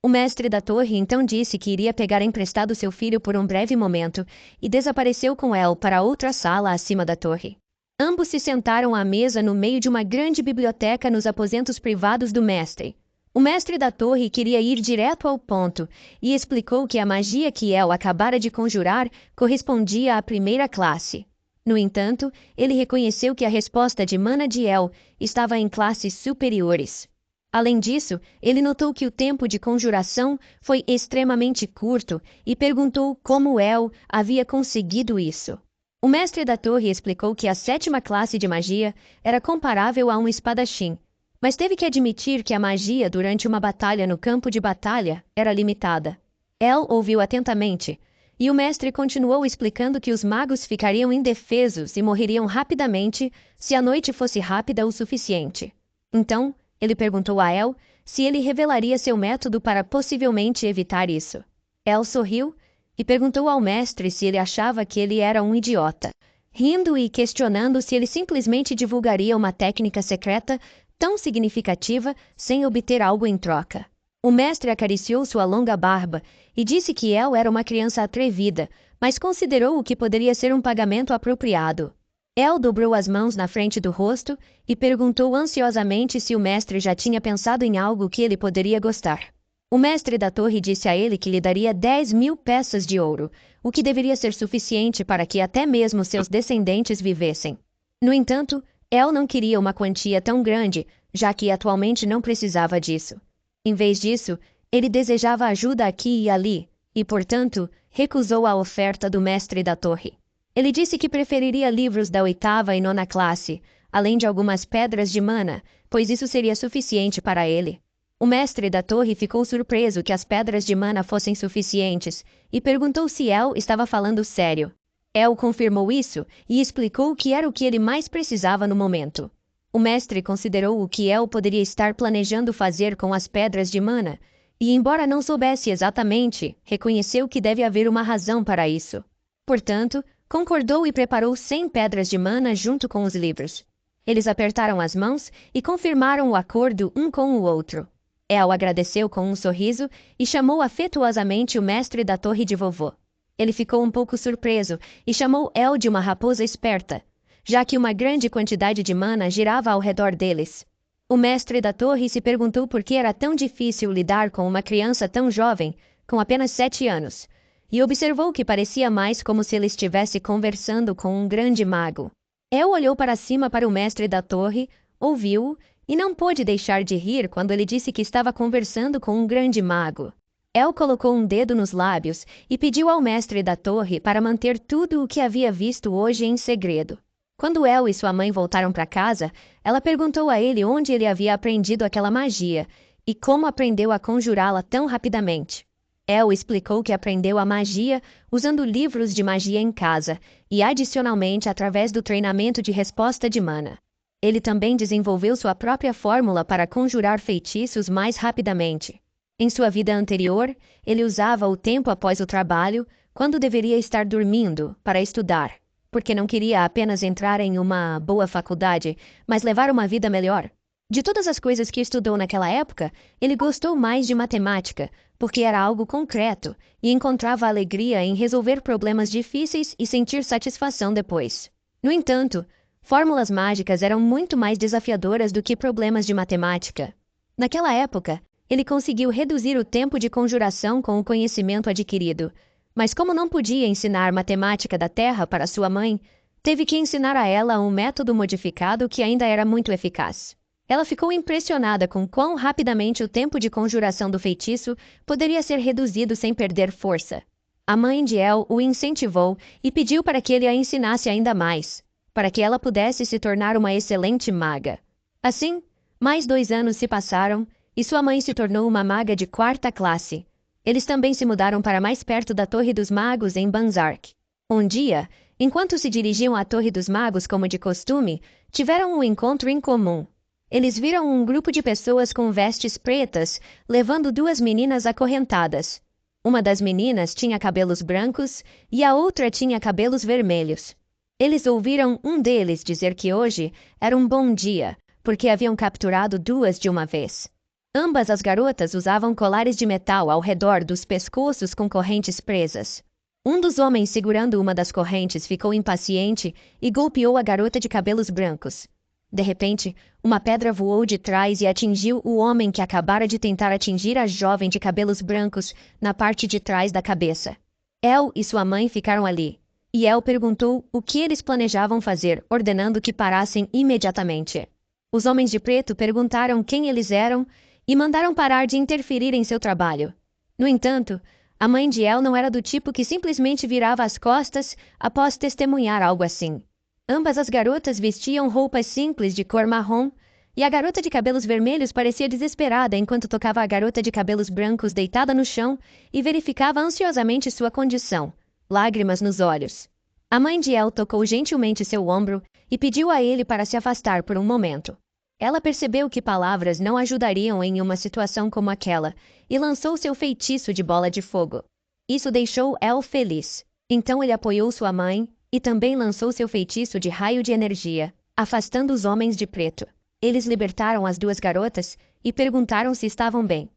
O mestre da torre então disse que iria pegar emprestado seu filho por um breve momento e desapareceu com El para outra sala acima da torre. Ambos se sentaram à mesa no meio de uma grande biblioteca nos aposentos privados do mestre. O mestre da torre queria ir direto ao ponto e explicou que a magia que El acabara de conjurar correspondia à 1ª classe. No entanto, ele reconheceu que a resposta de mana de El estava em classes superiores. Além disso, ele notou que o tempo de conjuração foi extremamente curto e perguntou como El havia conseguido isso. O mestre da torre explicou que a 7ª classe de magia era comparável a um espadachim, mas teve que admitir que a magia durante uma batalha no campo de batalha era limitada. El ouviu atentamente, e o mestre continuou explicando que os magos ficariam indefesos e morreriam rapidamente se a noite fosse rápida o suficiente. Então, ele perguntou a El se ele revelaria seu método para possivelmente evitar isso. El sorriu e perguntou ao mestre se ele achava que ele era um idiota, rindo e questionando se ele simplesmente divulgaria uma técnica secreta tão significativa sem obter algo em troca. O mestre acariciou sua longa barba e disse que El era uma criança atrevida, mas considerou o que poderia ser um pagamento apropriado. El dobrou as mãos na frente do rosto e perguntou ansiosamente se o mestre já tinha pensado em algo que ele poderia gostar. O mestre da torre disse a ele que lhe daria 10.000 peças de ouro, o que deveria ser suficiente para que até mesmo seus descendentes vivessem. No entanto, El não queria uma quantia tão grande, já que atualmente não precisava disso. Em vez disso, ele desejava ajuda aqui e ali, e, portanto, recusou a oferta do mestre da torre. Ele disse que preferiria livros da 8ª e 9ª classe, além de algumas pedras de mana, pois isso seria suficiente para ele. O mestre da torre ficou surpreso que as pedras de mana fossem suficientes e perguntou se El estava falando sério. El confirmou isso e explicou que era o que ele mais precisava no momento. O mestre considerou o que El poderia estar planejando fazer com as pedras de mana e, embora não soubesse exatamente, reconheceu que deve haver uma razão para isso. Portanto, concordou e preparou 100 pedras de mana junto com os livros. Eles apertaram as mãos e confirmaram o acordo um com o outro. El agradeceu com um sorriso e chamou afetuosamente o mestre da torre de vovô. Ele ficou um pouco surpreso e chamou El de uma raposa esperta, já que uma grande quantidade de mana girava ao redor deles. O mestre da torre se perguntou por que era tão difícil lidar com uma criança tão jovem, com apenas 7 anos, e observou que parecia mais como se ele estivesse conversando com um grande mago. El olhou para cima para o mestre da torre, ouviu-o e não pôde deixar de rir quando ele disse que estava conversando com um grande mago. El colocou um dedo nos lábios e pediu ao mestre da torre para manter tudo o que havia visto hoje em segredo. Quando El e sua mãe voltaram para casa, ela perguntou a ele onde ele havia aprendido aquela magia e como aprendeu a conjurá-la tão rapidamente. El explicou que aprendeu a magia usando livros de magia em casa e, adicionalmente, através do treinamento de resposta de mana. Ele também desenvolveu sua própria fórmula para conjurar feitiços mais rapidamente. Em sua vida anterior, ele usava o tempo após o trabalho, quando deveria estar dormindo, para estudar, porque não queria apenas entrar em uma boa faculdade, mas levar uma vida melhor. De todas as coisas que estudou naquela época, ele gostou mais de matemática, porque era algo concreto e encontrava alegria em resolver problemas difíceis e sentir satisfação depois. No entanto, fórmulas mágicas eram muito mais desafiadoras do que problemas de matemática. Naquela época, ele conseguiu reduzir o tempo de conjuração com o conhecimento adquirido, mas como não podia ensinar matemática da Terra para sua mãe, teve que ensinar a ela um método modificado que ainda era muito eficaz. Ela ficou impressionada com quão rapidamente o tempo de conjuração do feitiço poderia ser reduzido sem perder força. A mãe de El o incentivou e pediu para que ele a ensinasse ainda mais, para que ela pudesse se tornar uma excelente maga. Assim, mais 2 anos se passaram e sua mãe se tornou uma maga de 4ª classe. Eles também se mudaram para mais perto da Torre dos Magos em Banzark. Um dia, enquanto se dirigiam à Torre dos Magos como de costume, tiveram um encontro em comum. Eles viram um grupo de pessoas com vestes pretas, levando 2 meninas acorrentadas. Uma das meninas tinha cabelos brancos e a outra tinha cabelos vermelhos. Eles ouviram um deles dizer que hoje era um bom dia, porque haviam capturado 2 de uma vez. Ambas as garotas usavam colares de metal ao redor dos pescoços com correntes presas. Um dos homens segurando uma das correntes ficou impaciente e golpeou a garota de cabelos brancos. De repente, uma pedra voou de trás e atingiu o homem que acabara de tentar atingir a jovem de cabelos brancos na parte de trás da cabeça. El e sua mãe ficaram ali, e El perguntou o que eles planejavam fazer, ordenando que parassem imediatamente. Os homens de preto perguntaram quem eles eram e mandaram parar de interferir em seu trabalho. No entanto, a mãe de El não era do tipo que simplesmente virava as costas após testemunhar algo assim. Ambas as garotas vestiam roupas simples de cor marrom, e a garota de cabelos vermelhos parecia desesperada enquanto tocava a garota de cabelos brancos deitada no chão e verificava ansiosamente sua condição, lágrimas nos olhos. A mãe de El tocou gentilmente seu ombro e pediu a ele para se afastar por um momento. Ela percebeu que palavras não ajudariam em uma situação como aquela e lançou seu feitiço de bola de fogo. Isso deixou El feliz. Então ele apoiou sua mãe e também lançou seu feitiço de raio de energia, afastando os homens de preto. Eles libertaram as 2 garotas e perguntaram se estavam bem.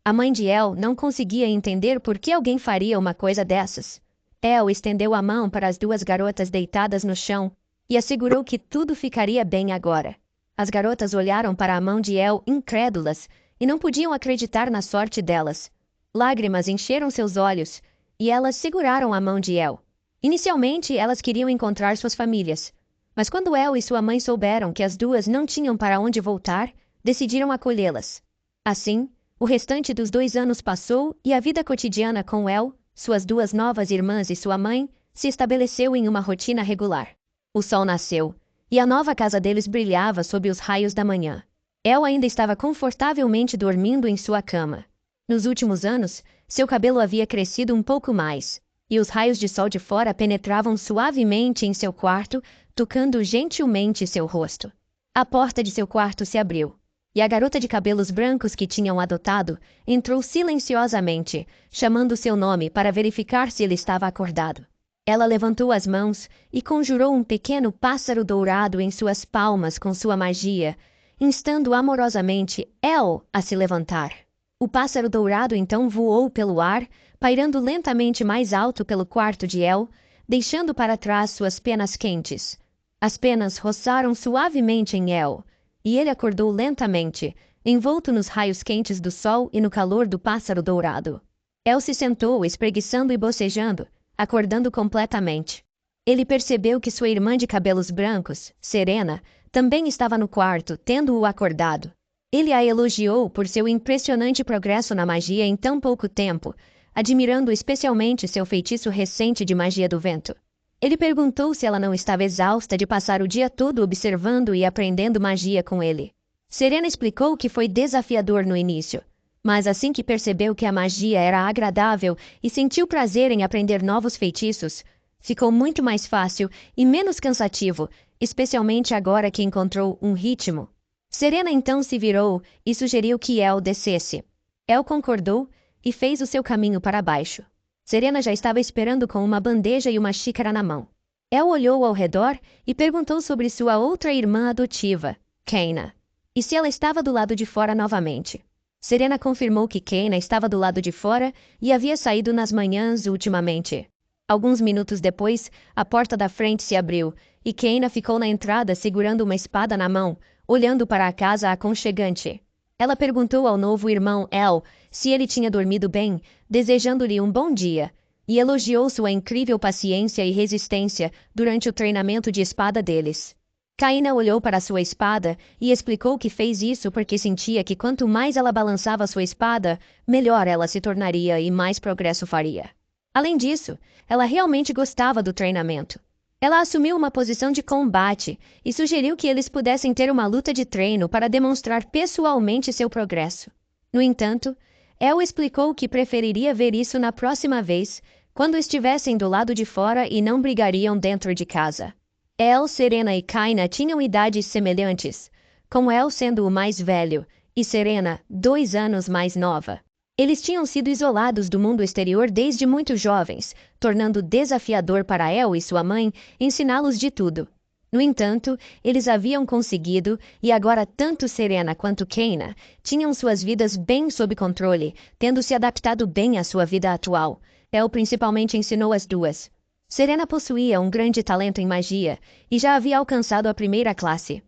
A mãe de El não conseguia entender por que alguém faria uma coisa dessas. El estendeu a mão para as 2 garotas deitadas no chão e assegurou que tudo ficaria bem agora. As garotas olharam para a mão de El incrédulas e não podiam acreditar na sorte delas. Lágrimas encheram seus olhos e elas seguraram a mão de El. Inicialmente, elas queriam encontrar suas famílias, mas quando El e sua mãe souberam que as 2 não tinham para onde voltar, decidiram acolhê-las. Assim, o restante dos 2 anos passou e a vida cotidiana com El, suas 2 novas irmãs e sua mãe, se estabeleceu em uma rotina regular. O sol nasceu, e a nova casa deles brilhava sob os raios da manhã. El ainda estava confortavelmente dormindo em sua cama. Nos últimos anos, seu cabelo havia crescido um pouco mais, e os raios de sol de fora penetravam suavemente em seu quarto, tocando gentilmente seu rosto. A porta de seu quarto se abriu, e a garota de cabelos brancos que tinham adotado entrou silenciosamente, chamando seu nome para verificar se ele estava acordado. Ela levantou as mãos e conjurou um pequeno pássaro dourado em suas palmas com sua magia, instando amorosamente El a se levantar. O pássaro dourado então voou pelo ar, pairando lentamente mais alto pelo quarto de El, deixando para trás suas penas quentes. As penas roçaram suavemente em El, e ele acordou lentamente, envolto nos raios quentes do sol e no calor do pássaro dourado. El se sentou, espreguiçando e bocejando, acordando completamente. Ele percebeu que sua irmã de cabelos brancos, Serena, também estava no quarto, tendo-o acordado. Ele a elogiou por seu impressionante progresso na magia em tão pouco tempo, admirando especialmente seu feitiço recente de magia do vento. Ele perguntou se ela não estava exausta de passar o dia todo observando e aprendendo magia com ele. Serena explicou que foi desafiador no início, Mas assim que percebeu que a magia era agradável e sentiu prazer em aprender novos feitiços, ficou muito mais fácil e menos cansativo, especialmente agora que encontrou um ritmo. Serena então se virou e sugeriu que El descesse. El concordou e fez o seu caminho para baixo. Serena já estava esperando com uma bandeja e uma xícara na mão. El olhou ao redor e perguntou sobre sua outra irmã adotiva, Keina, e se ela estava do lado de fora novamente. Serena confirmou que Keina estava do lado de fora e havia saído nas manhãs ultimamente. Alguns minutos depois, a porta da frente se abriu e Keina ficou na entrada segurando uma espada na mão, olhando para a casa aconchegante. Ela perguntou ao novo irmão El se ele tinha dormido bem, desejando-lhe um bom dia, e elogiou sua incrível paciência e resistência durante o treinamento de espada deles. Keina olhou para sua espada e explicou que fez isso porque sentia que quanto mais ela balançava sua espada, melhor ela se tornaria e mais progresso faria. Além disso, ela realmente gostava do treinamento. Ela assumiu uma posição de combate e sugeriu que eles pudessem ter uma luta de treino para demonstrar pessoalmente seu progresso. No entanto, El explicou que preferiria ver isso na próxima vez, quando estivessem do lado de fora e não brigariam dentro de casa. El, Serena e Keina tinham idades semelhantes, com El sendo o mais velho e Serena 2 anos mais nova. Eles tinham sido isolados do mundo exterior desde muito jovens, tornando desafiador para El e sua mãe ensiná-los de tudo. No entanto, eles haviam conseguido, e agora tanto Serena quanto Keina tinham suas vidas bem sob controle, tendo se adaptado bem à sua vida atual. El principalmente ensinou as duas. Serena possuía um grande talento em magia e já havia alcançado a primeira classe.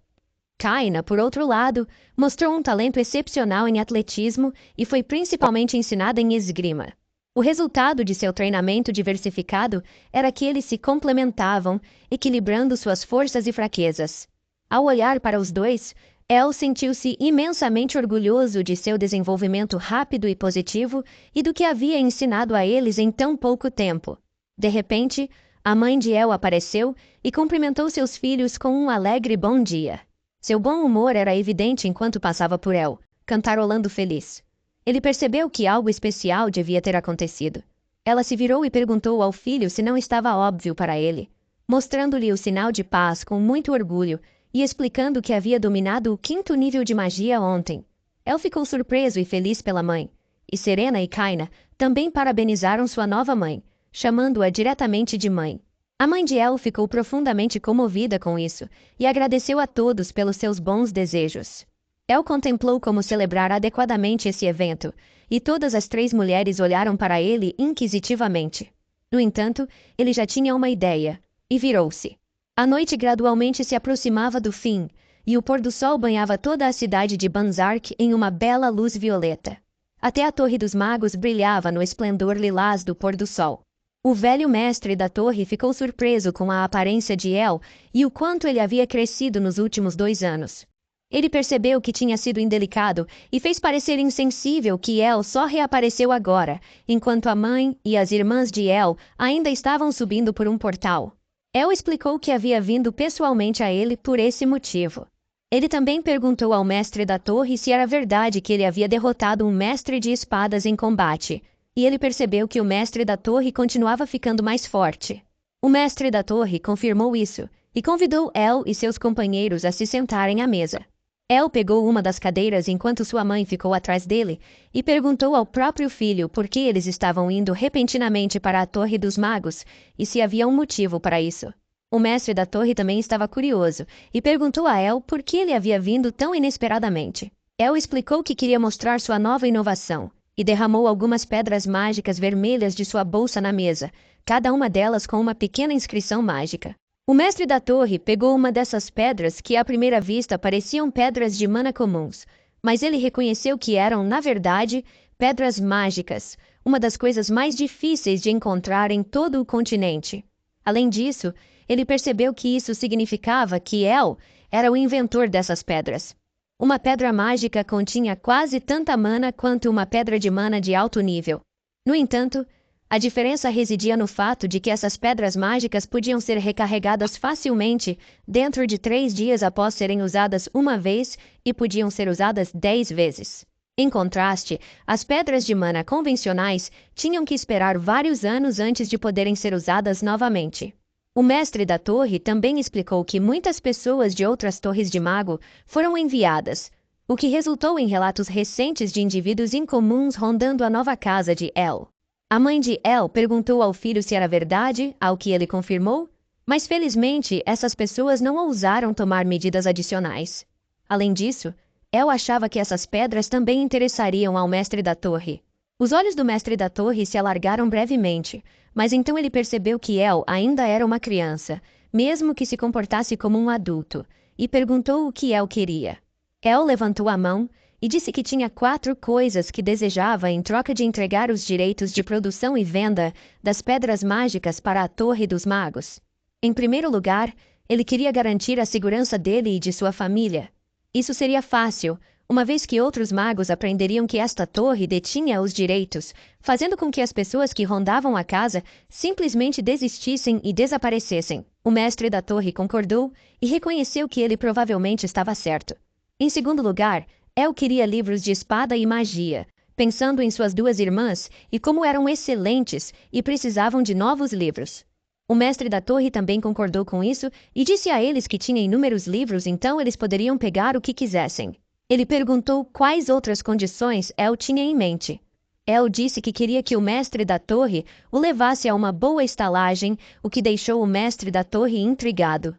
Keina, por outro lado, mostrou um talento excepcional em atletismo e foi principalmente ensinada em esgrima. O resultado de seu treinamento diversificado era que eles se complementavam, equilibrando suas forças e fraquezas. Ao olhar para os dois, El sentiu-se imensamente orgulhoso de seu desenvolvimento rápido e positivo e do que havia ensinado a eles em tão pouco tempo. De repente, a mãe de El apareceu e cumprimentou seus filhos com um alegre bom dia. Seu bom humor era evidente enquanto passava por El, cantarolando feliz. Ele percebeu que algo especial devia ter acontecido. Ela se virou e perguntou ao filho se não estava óbvio para ele, mostrando-lhe o sinal de paz com muito orgulho e explicando que havia dominado o 5º nível de magia ontem. El ficou surpreso e feliz pela mãe, e Serena e Keina também parabenizaram sua nova mãe, chamando-a diretamente de mãe. A mãe de El ficou profundamente comovida com isso e agradeceu a todos pelos seus bons desejos. El contemplou como celebrar adequadamente esse evento, e todas as 3 mulheres olharam para ele inquisitivamente. No entanto, ele já tinha uma ideia, e virou-se. A noite gradualmente se aproximava do fim, e o pôr do sol banhava toda a cidade de Banzark em uma bela luz violeta. Até a Torre dos Magos brilhava no esplendor lilás do pôr do sol. O velho mestre da torre ficou surpreso com a aparência de El e o quanto ele havia crescido nos últimos 2 anos. Ele percebeu que tinha sido indelicado e fez parecer insensível que El só reapareceu agora, enquanto a mãe e as irmãs de El ainda estavam subindo por um portal. El explicou que havia vindo pessoalmente a ele por esse motivo. Ele também perguntou ao mestre da torre se era verdade que ele havia derrotado um mestre de espadas em combate, e ele percebeu que o mestre da torre continuava ficando mais forte. O mestre da torre confirmou isso e convidou El e seus companheiros a se sentarem à mesa. El pegou uma das cadeiras enquanto sua mãe ficou atrás dele e perguntou ao próprio filho por que eles estavam indo repentinamente para a Torre dos Magos e se havia um motivo para isso. O mestre da torre também estava curioso e perguntou a El por que ele havia vindo tão inesperadamente. El explicou que queria mostrar sua nova inovação e derramou algumas pedras mágicas vermelhas de sua bolsa na mesa, cada uma delas com uma pequena inscrição mágica. O mestre da torre pegou uma dessas pedras que à primeira vista pareciam pedras de mana comuns, mas ele reconheceu que eram, na verdade, pedras mágicas, uma das coisas mais difíceis de encontrar em todo o continente. Além disso, ele percebeu que isso significava que El era o inventor dessas pedras. Uma pedra mágica continha quase tanta mana quanto uma pedra de mana de alto nível. No entanto, a diferença residia no fato de que essas pedras mágicas podiam ser recarregadas facilmente dentro de 3 dias após serem usadas uma vez e podiam ser usadas 10 vezes. Em contraste, as pedras de mana convencionais tinham que esperar vários anos antes de poderem ser usadas novamente. O mestre da torre também explicou que muitas pessoas de outras torres de mago foram enviadas, o que resultou em relatos recentes de indivíduos incomuns rondando a nova casa de El. A mãe de El perguntou ao filho se era verdade, ao que ele confirmou, mas felizmente essas pessoas não ousaram tomar medidas adicionais. Além disso, El achava que essas pedras também interessariam ao mestre da torre. Os olhos do mestre da torre se alargaram brevemente, mas então ele percebeu que El ainda era uma criança, mesmo que se comportasse como um adulto, e perguntou o que El queria. El levantou a mão e disse que tinha 4 coisas que desejava em troca de entregar os direitos de produção e venda das pedras mágicas para a Torre dos Magos. Em primeiro lugar, ele queria garantir a segurança dele e de sua família. Isso seria fácil, uma vez que outros magos aprenderiam que esta torre detinha os direitos, fazendo com que as pessoas que rondavam a casa simplesmente desistissem e desaparecessem. O mestre da torre concordou e reconheceu que ele provavelmente estava certo. Em segundo lugar, El queria livros de espada e magia, pensando em suas 2 irmãs e como eram excelentes e precisavam de novos livros. O mestre da torre também concordou com isso e disse a eles que tinha inúmeros livros, então eles poderiam pegar o que quisessem. Ele perguntou quais outras condições El tinha em mente. El disse que queria que o mestre da torre o levasse a uma boa estalagem, o que deixou o mestre da torre intrigado.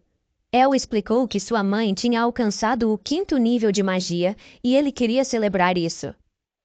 El explicou que sua mãe tinha alcançado o 5º nível de magia e ele queria celebrar isso.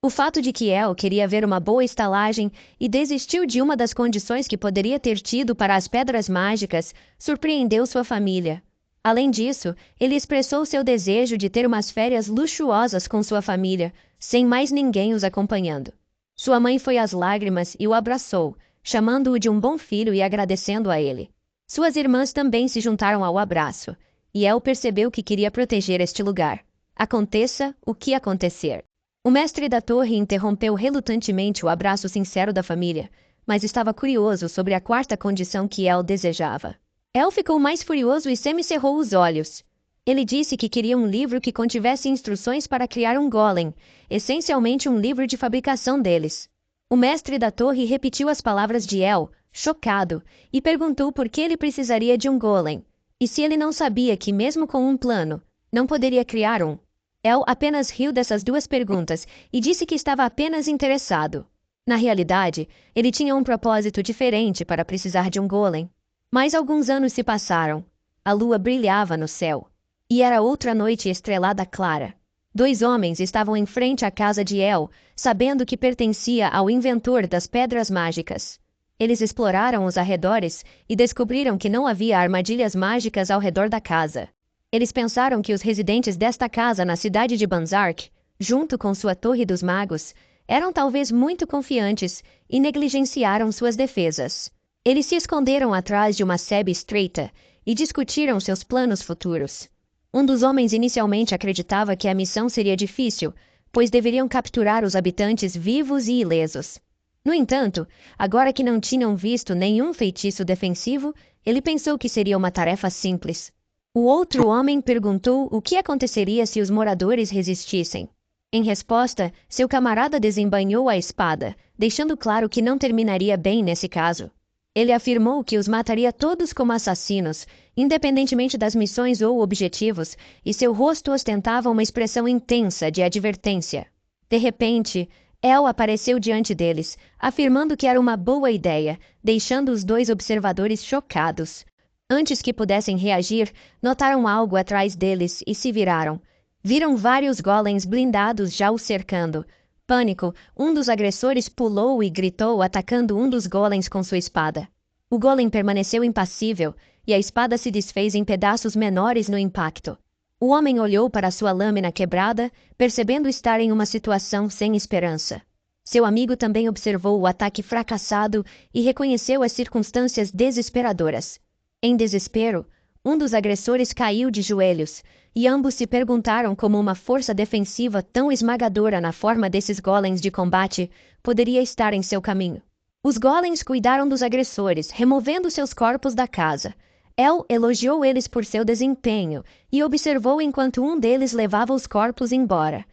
O fato de que El queria ver uma boa estalagem e desistiu de uma das condições que poderia ter tido para as pedras mágicas surpreendeu sua família. Além disso, ele expressou seu desejo de ter umas férias luxuosas com sua família, sem mais ninguém os acompanhando. Sua mãe foi às lágrimas e o abraçou, chamando-o de um bom filho e agradecendo a ele. Suas irmãs também se juntaram ao abraço, e El percebeu que queria proteger este lugar. Aconteça o que acontecer. O mestre da torre interrompeu relutantemente o abraço sincero da família, mas estava curioso sobre a 4ª condição que El desejava. El ficou mais furioso e semicerrou os olhos. Ele disse que queria um livro que contivesse instruções para criar um golem, essencialmente um livro de fabricação deles. O mestre da torre repetiu as palavras de El, chocado, e perguntou por que ele precisaria de um golem, e se ele não sabia que mesmo com um plano, não poderia criar um. El apenas riu dessas 2 perguntas e disse que estava apenas interessado. Na realidade, ele tinha um propósito diferente para precisar de um golem. Mais alguns anos se passaram. A lua brilhava no céu. E era outra noite estrelada clara. 2 homens estavam em frente à casa de El, sabendo que pertencia ao inventor das pedras mágicas. Eles exploraram os arredores e descobriram que não havia armadilhas mágicas ao redor da casa. Eles pensaram que os residentes desta casa na cidade de Banzark, junto com sua Torre dos Magos, eram talvez muito confiantes e negligenciaram suas defesas. Eles se esconderam atrás de uma sebe estreita e discutiram seus planos futuros. Um dos homens inicialmente acreditava que a missão seria difícil, pois deveriam capturar os habitantes vivos e ilesos. No entanto, agora que não tinham visto nenhum feitiço defensivo, ele pensou que seria uma tarefa simples. O outro homem perguntou o que aconteceria se os moradores resistissem. Em resposta, seu camarada desembainhou a espada, deixando claro que não terminaria bem nesse caso. Ele afirmou que os mataria todos como assassinos, independentemente das missões ou objetivos, e seu rosto ostentava uma expressão intensa de advertência. De repente, El apareceu diante deles, afirmando que era uma boa ideia, deixando os 2 observadores chocados. Antes que pudessem reagir, notaram algo atrás deles e se viraram. Viram vários golems blindados já o cercando. Pânico, um dos agressores pulou e gritou, atacando um dos golems com sua espada. O golem permaneceu impassível, e a espada se desfez em pedaços menores no impacto. O homem olhou para sua lâmina quebrada, percebendo estar em uma situação sem esperança. Seu amigo também observou o ataque fracassado e reconheceu as circunstâncias desesperadoras. Em desespero, um dos agressores caiu de joelhos, e ambos se perguntaram como uma força defensiva tão esmagadora na forma desses golems de combate poderia estar em seu caminho. Os golems cuidaram dos agressores, removendo seus corpos da casa. El elogiou eles por seu desempenho e observou enquanto um deles levava os corpos embora.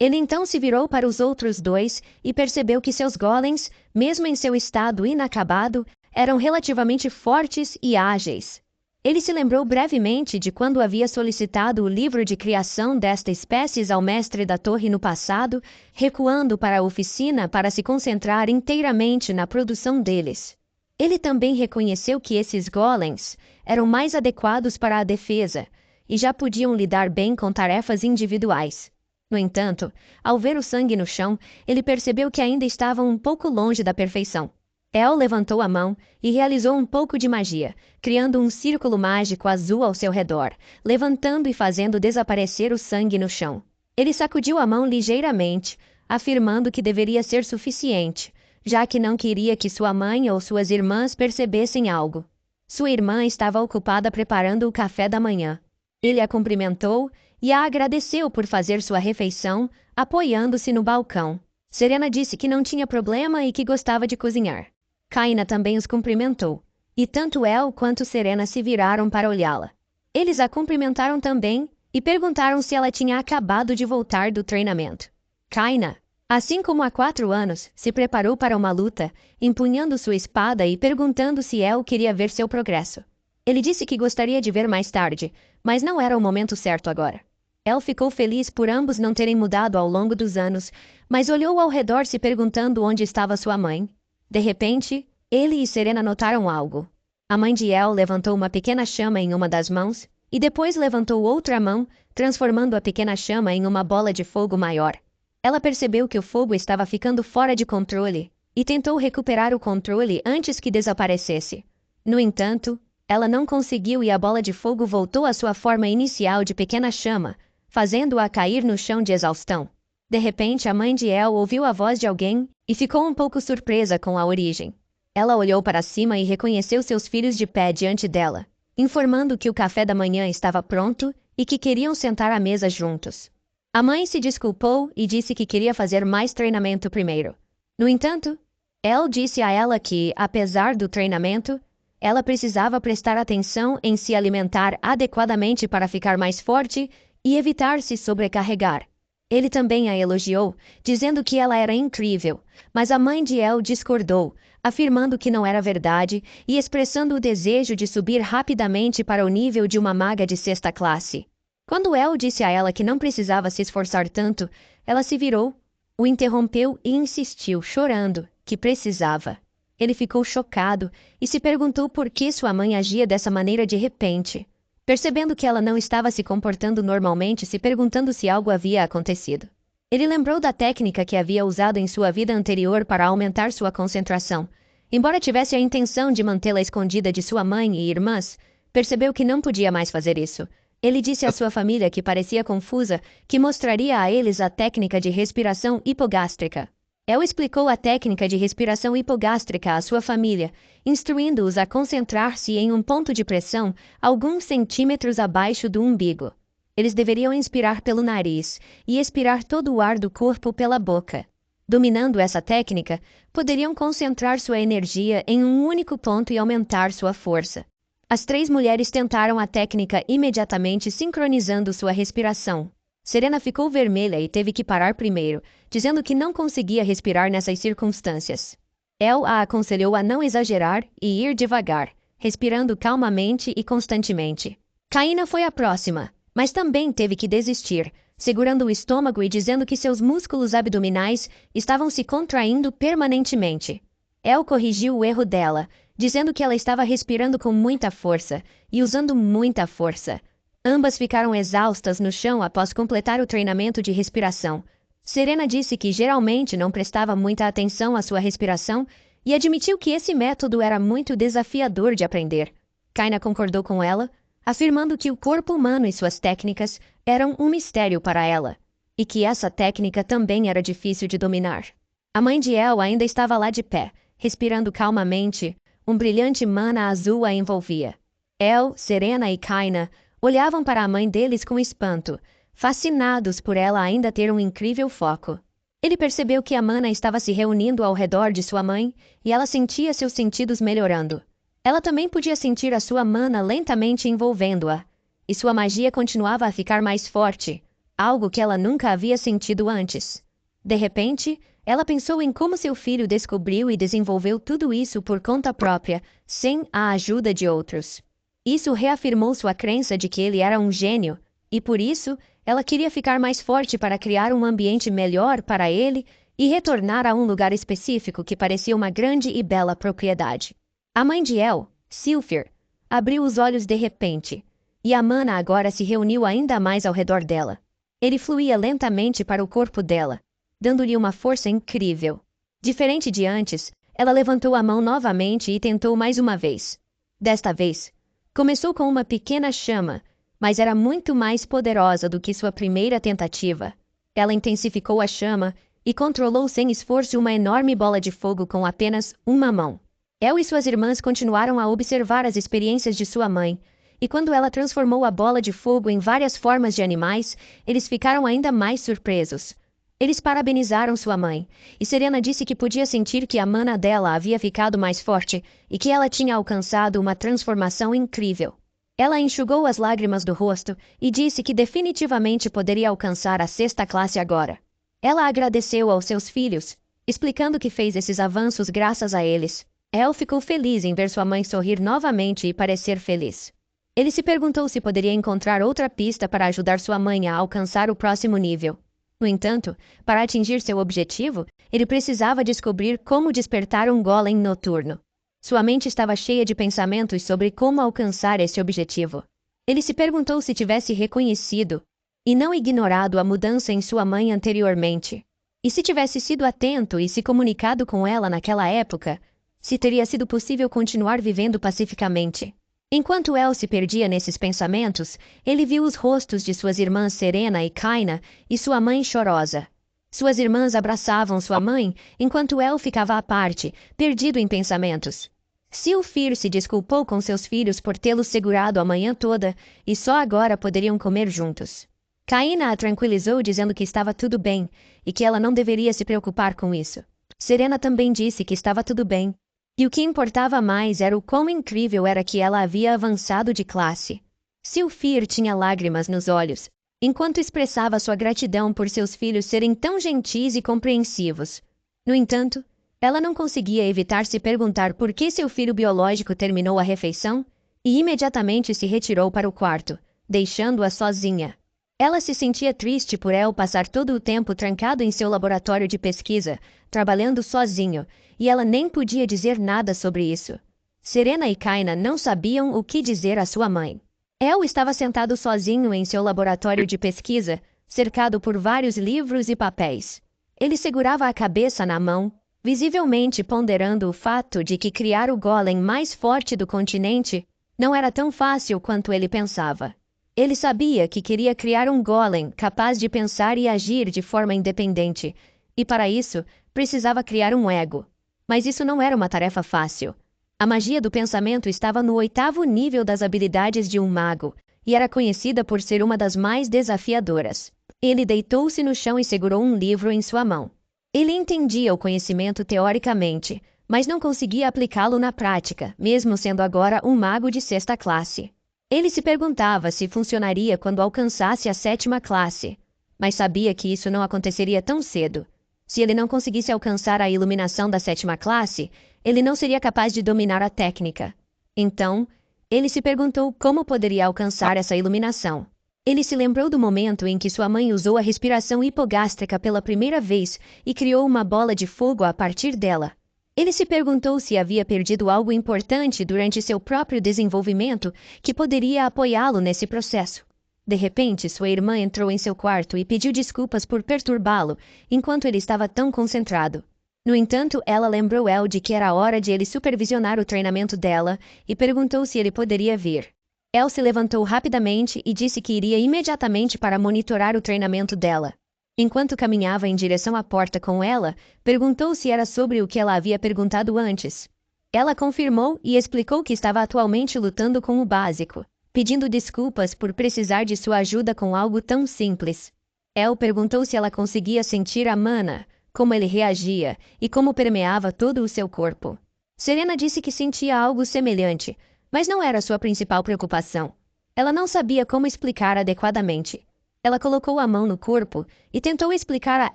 Ele então se virou para os outros dois e percebeu que seus golems, mesmo em seu estado inacabado, eram relativamente fortes e ágeis. Ele se lembrou brevemente de quando havia solicitado o livro de criação desta espécie ao mestre da torre no passado, recuando para a oficina para se concentrar inteiramente na produção deles. Ele também reconheceu que esses golems eram mais adequados para a defesa e já podiam lidar bem com tarefas individuais. No entanto, ao ver o sangue no chão, ele percebeu que ainda estavam um pouco longe da perfeição. El levantou a mão e realizou um pouco de magia, criando um círculo mágico azul ao seu redor, levantando e fazendo desaparecer o sangue no chão. Ele sacudiu a mão ligeiramente, afirmando que deveria ser suficiente, já que não queria que sua mãe ou suas irmãs percebessem algo. Sua irmã estava ocupada preparando o café da manhã. Ele a cumprimentou e a agradeceu por fazer sua refeição, apoiando-se no balcão. Serena disse que não tinha problema e que gostava de cozinhar. Kaina também os cumprimentou, e tanto El quanto Serena se viraram para olhá-la. Eles a cumprimentaram também e perguntaram se ela tinha acabado de voltar do treinamento. Kaina, assim como há 4 anos, se preparou para uma luta, empunhando sua espada e perguntando se El queria ver seu progresso. Ele disse que gostaria de ver mais tarde, mas não era o momento certo agora. El ficou feliz por ambos não terem mudado ao longo dos anos, mas olhou ao redor se perguntando onde estava sua mãe. De repente, ele e Serena notaram algo. A mãe de El levantou uma pequena chama em uma das mãos e depois levantou outra mão, transformando a pequena chama em uma bola de fogo maior. Ela percebeu que o fogo estava ficando fora de controle e tentou recuperar o controle antes que desaparecesse. No entanto, ela não conseguiu e a bola de fogo voltou à sua forma inicial de pequena chama, fazendo-a cair no chão de exaustão. De repente, a mãe de El ouviu a voz de alguém e ficou um pouco surpresa com a origem. Ela olhou para cima e reconheceu seus filhos de pé diante dela, informando que o café da manhã estava pronto e que queriam sentar à mesa juntos. A mãe se desculpou e disse que queria fazer mais treinamento primeiro. No entanto, El disse a ela que, apesar do treinamento, ela precisava prestar atenção em se alimentar adequadamente para ficar mais forte e evitar se sobrecarregar. Ele também a elogiou, dizendo que ela era incrível, mas a mãe de El discordou, afirmando que não era verdade e expressando o desejo de subir rapidamente para o nível de uma maga de 6ª classe. Quando El disse a ela que não precisava se esforçar tanto, ela se virou, o interrompeu e insistiu, chorando, que precisava. Ele ficou chocado e se perguntou por que sua mãe agia dessa maneira de repente. Percebendo que ela não estava se comportando normalmente, se perguntando se algo havia acontecido. Ele lembrou da técnica que havia usado em sua vida anterior para aumentar sua concentração. Embora tivesse a intenção de mantê-la escondida de sua mãe e irmãs, percebeu que não podia mais fazer isso. Ele disse à sua família, que parecia confusa, que mostraria a eles a técnica de respiração hipogástrica. El explicou a técnica de respiração hipogástrica à sua família, instruindo-os a concentrar-se em um ponto de pressão alguns centímetros abaixo do umbigo. Eles deveriam inspirar pelo nariz e expirar todo o ar do corpo pela boca. Dominando essa técnica, poderiam concentrar sua energia em um único ponto e aumentar sua força. As 3 mulheres tentaram a técnica imediatamente, sincronizando sua respiração. Serena ficou vermelha e teve que parar primeiro, dizendo que não conseguia respirar nessas circunstâncias. El a aconselhou a não exagerar e ir devagar, respirando calmamente e constantemente. Kaina foi a próxima, mas também teve que desistir, segurando o estômago e dizendo que seus músculos abdominais estavam se contraindo permanentemente. El corrigiu o erro dela, dizendo que ela estava respirando com muita força e usando muita força. Ambas ficaram exaustas no chão após completar o treinamento de respiração. Serena disse que geralmente não prestava muita atenção à sua respiração e admitiu que esse método era muito desafiador de aprender. Kaina concordou com ela, afirmando que o corpo humano e suas técnicas eram um mistério para ela, e que essa técnica também era difícil de dominar. A mãe de El ainda estava lá de pé, respirando calmamente, um brilhante mana azul a envolvia. El, Serena e Kaina olhavam para a mãe deles com espanto, fascinados por ela ainda ter um incrível foco. Ele percebeu que a mana estava se reunindo ao redor de sua mãe e ela sentia seus sentidos melhorando. Ela também podia sentir a sua mana lentamente envolvendo-a, e sua magia continuava a ficar mais forte. algo que ela nunca havia sentido antes. De repente, ela pensou em como seu filho descobriu e desenvolveu tudo isso por conta própria, sem a ajuda de outros. Isso reafirmou sua crença de que ele era um gênio, e por isso, ela queria ficar mais forte para criar um ambiente melhor para ele e retornar a um lugar específico que parecia uma grande e bela propriedade. A mãe de El, Silfir, abriu os olhos de repente, e Amana agora se reuniu ainda mais ao redor dela. Ele fluía lentamente para o corpo dela, dando-lhe uma força incrível. Diferente de antes, ela levantou a mão novamente e tentou mais uma vez. Desta vez, começou com uma pequena chama, mas era muito mais poderosa do que sua primeira tentativa. Ela intensificou a chama e controlou sem esforço uma enorme bola de fogo com apenas uma mão. El e suas irmãs continuaram a observar as experiências de sua mãe, e quando ela transformou a bola de fogo em várias formas de animais, eles ficaram ainda mais surpresos. Eles parabenizaram sua mãe, e Serena disse que podia sentir que a mana dela havia ficado mais forte e que ela tinha alcançado uma transformação incrível. Ela enxugou as lágrimas do rosto e disse que definitivamente poderia alcançar a 6ª classe agora. Ela agradeceu aos seus filhos, explicando que fez esses avanços graças a eles. El ficou feliz em ver sua mãe sorrir novamente e parecer feliz. Ele se perguntou se poderia encontrar outra pista para ajudar sua mãe a alcançar o próximo nível. No entanto, para atingir seu objetivo, ele precisava descobrir como despertar um golem noturno. Sua mente estava cheia de pensamentos sobre como alcançar esse objetivo. Ele se perguntou se tivesse reconhecido e não ignorado a mudança em sua mãe anteriormente. E se tivesse sido atento e se comunicado com ela naquela época, se teria sido possível continuar vivendo pacificamente. Enquanto El se perdia nesses pensamentos, ele viu os rostos de suas irmãs Serena e Kaina e sua mãe chorosa. Suas irmãs abraçavam sua mãe, enquanto El ficava à parte, perdido em pensamentos. Silfir se desculpou com seus filhos por tê-los segurado a manhã toda e só agora poderiam comer juntos. Kaina a tranquilizou dizendo que estava tudo bem e que ela não deveria se preocupar com isso. Serena também disse que estava tudo bem. E o que importava mais era o quão incrível era que ela havia avançado de classe. Silfir tinha lágrimas nos olhos, enquanto expressava sua gratidão por seus filhos serem tão gentis e compreensivos. No entanto, ela não conseguia evitar se perguntar por que seu filho biológico terminou a refeição e imediatamente se retirou para o quarto, deixando-a sozinha. Ela se sentia triste por El passar todo o tempo trancado em seu laboratório de pesquisa, trabalhando sozinho, e ela nem podia dizer nada sobre isso. Serena e Kaina não sabiam o que dizer à sua mãe. El estava sentado sozinho em seu laboratório de pesquisa, cercado por vários livros e papéis. Ele segurava a cabeça na mão, visivelmente ponderando o fato de que criar o golem mais forte do continente não era tão fácil quanto ele pensava. Ele sabia que queria criar um golem capaz de pensar e agir de forma independente, e para isso, precisava criar um ego. Mas isso não era uma tarefa fácil. A magia do pensamento estava no 8º nível das habilidades de um mago, e era conhecida por ser uma das mais desafiadoras. Ele deitou-se no chão e segurou um livro em sua mão. Ele entendia o conhecimento teoricamente, mas não conseguia aplicá-lo na prática, mesmo sendo agora um mago de 6ª classe. Ele se perguntava se funcionaria quando alcançasse a 7ª classe, mas sabia que isso não aconteceria tão cedo. Se ele não conseguisse alcançar a iluminação da 7ª classe, ele não seria capaz de dominar a técnica. Então, ele se perguntou como poderia alcançar essa iluminação. Ele se lembrou do momento em que sua mãe usou a respiração hipogástrica pela primeira vez e criou uma bola de fogo a partir dela. Ele se perguntou se havia perdido algo importante durante seu próprio desenvolvimento que poderia apoiá-lo nesse processo. De repente, sua irmã entrou em seu quarto e pediu desculpas por perturbá-lo enquanto ele estava tão concentrado. No entanto, ela lembrou El de que era hora de ele supervisionar o treinamento dela e perguntou se ele poderia vir. El se levantou rapidamente e disse que iria imediatamente para monitorar o treinamento dela. Enquanto caminhava em direção à porta com ela, perguntou se era sobre o que ela havia perguntado antes. Ela confirmou e explicou que estava atualmente lutando com o básico, pedindo desculpas por precisar de sua ajuda com algo tão simples. El perguntou se ela conseguia sentir a mana, como ele reagia e como permeava todo o seu corpo. Serena disse que sentia algo semelhante, mas não era sua principal preocupação. Ela não sabia como explicar adequadamente. Ela colocou a mão no corpo e tentou explicar a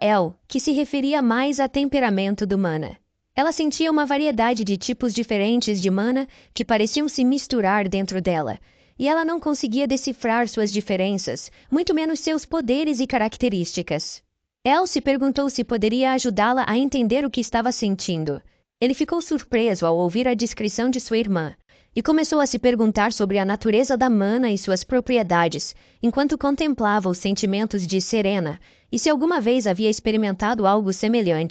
El que se referia mais a temperamento do mana. Ela sentia uma variedade de tipos diferentes de mana que pareciam se misturar dentro dela, e ela não conseguia decifrar suas diferenças, muito menos seus poderes e características. El se perguntou se poderia ajudá-la a entender o que estava sentindo. Ele ficou surpreso ao ouvir a descrição de sua irmã, e começou a se perguntar sobre a natureza da mana e suas propriedades, enquanto contemplava os sentimentos de Serena, e se alguma vez havia experimentado algo semelhante.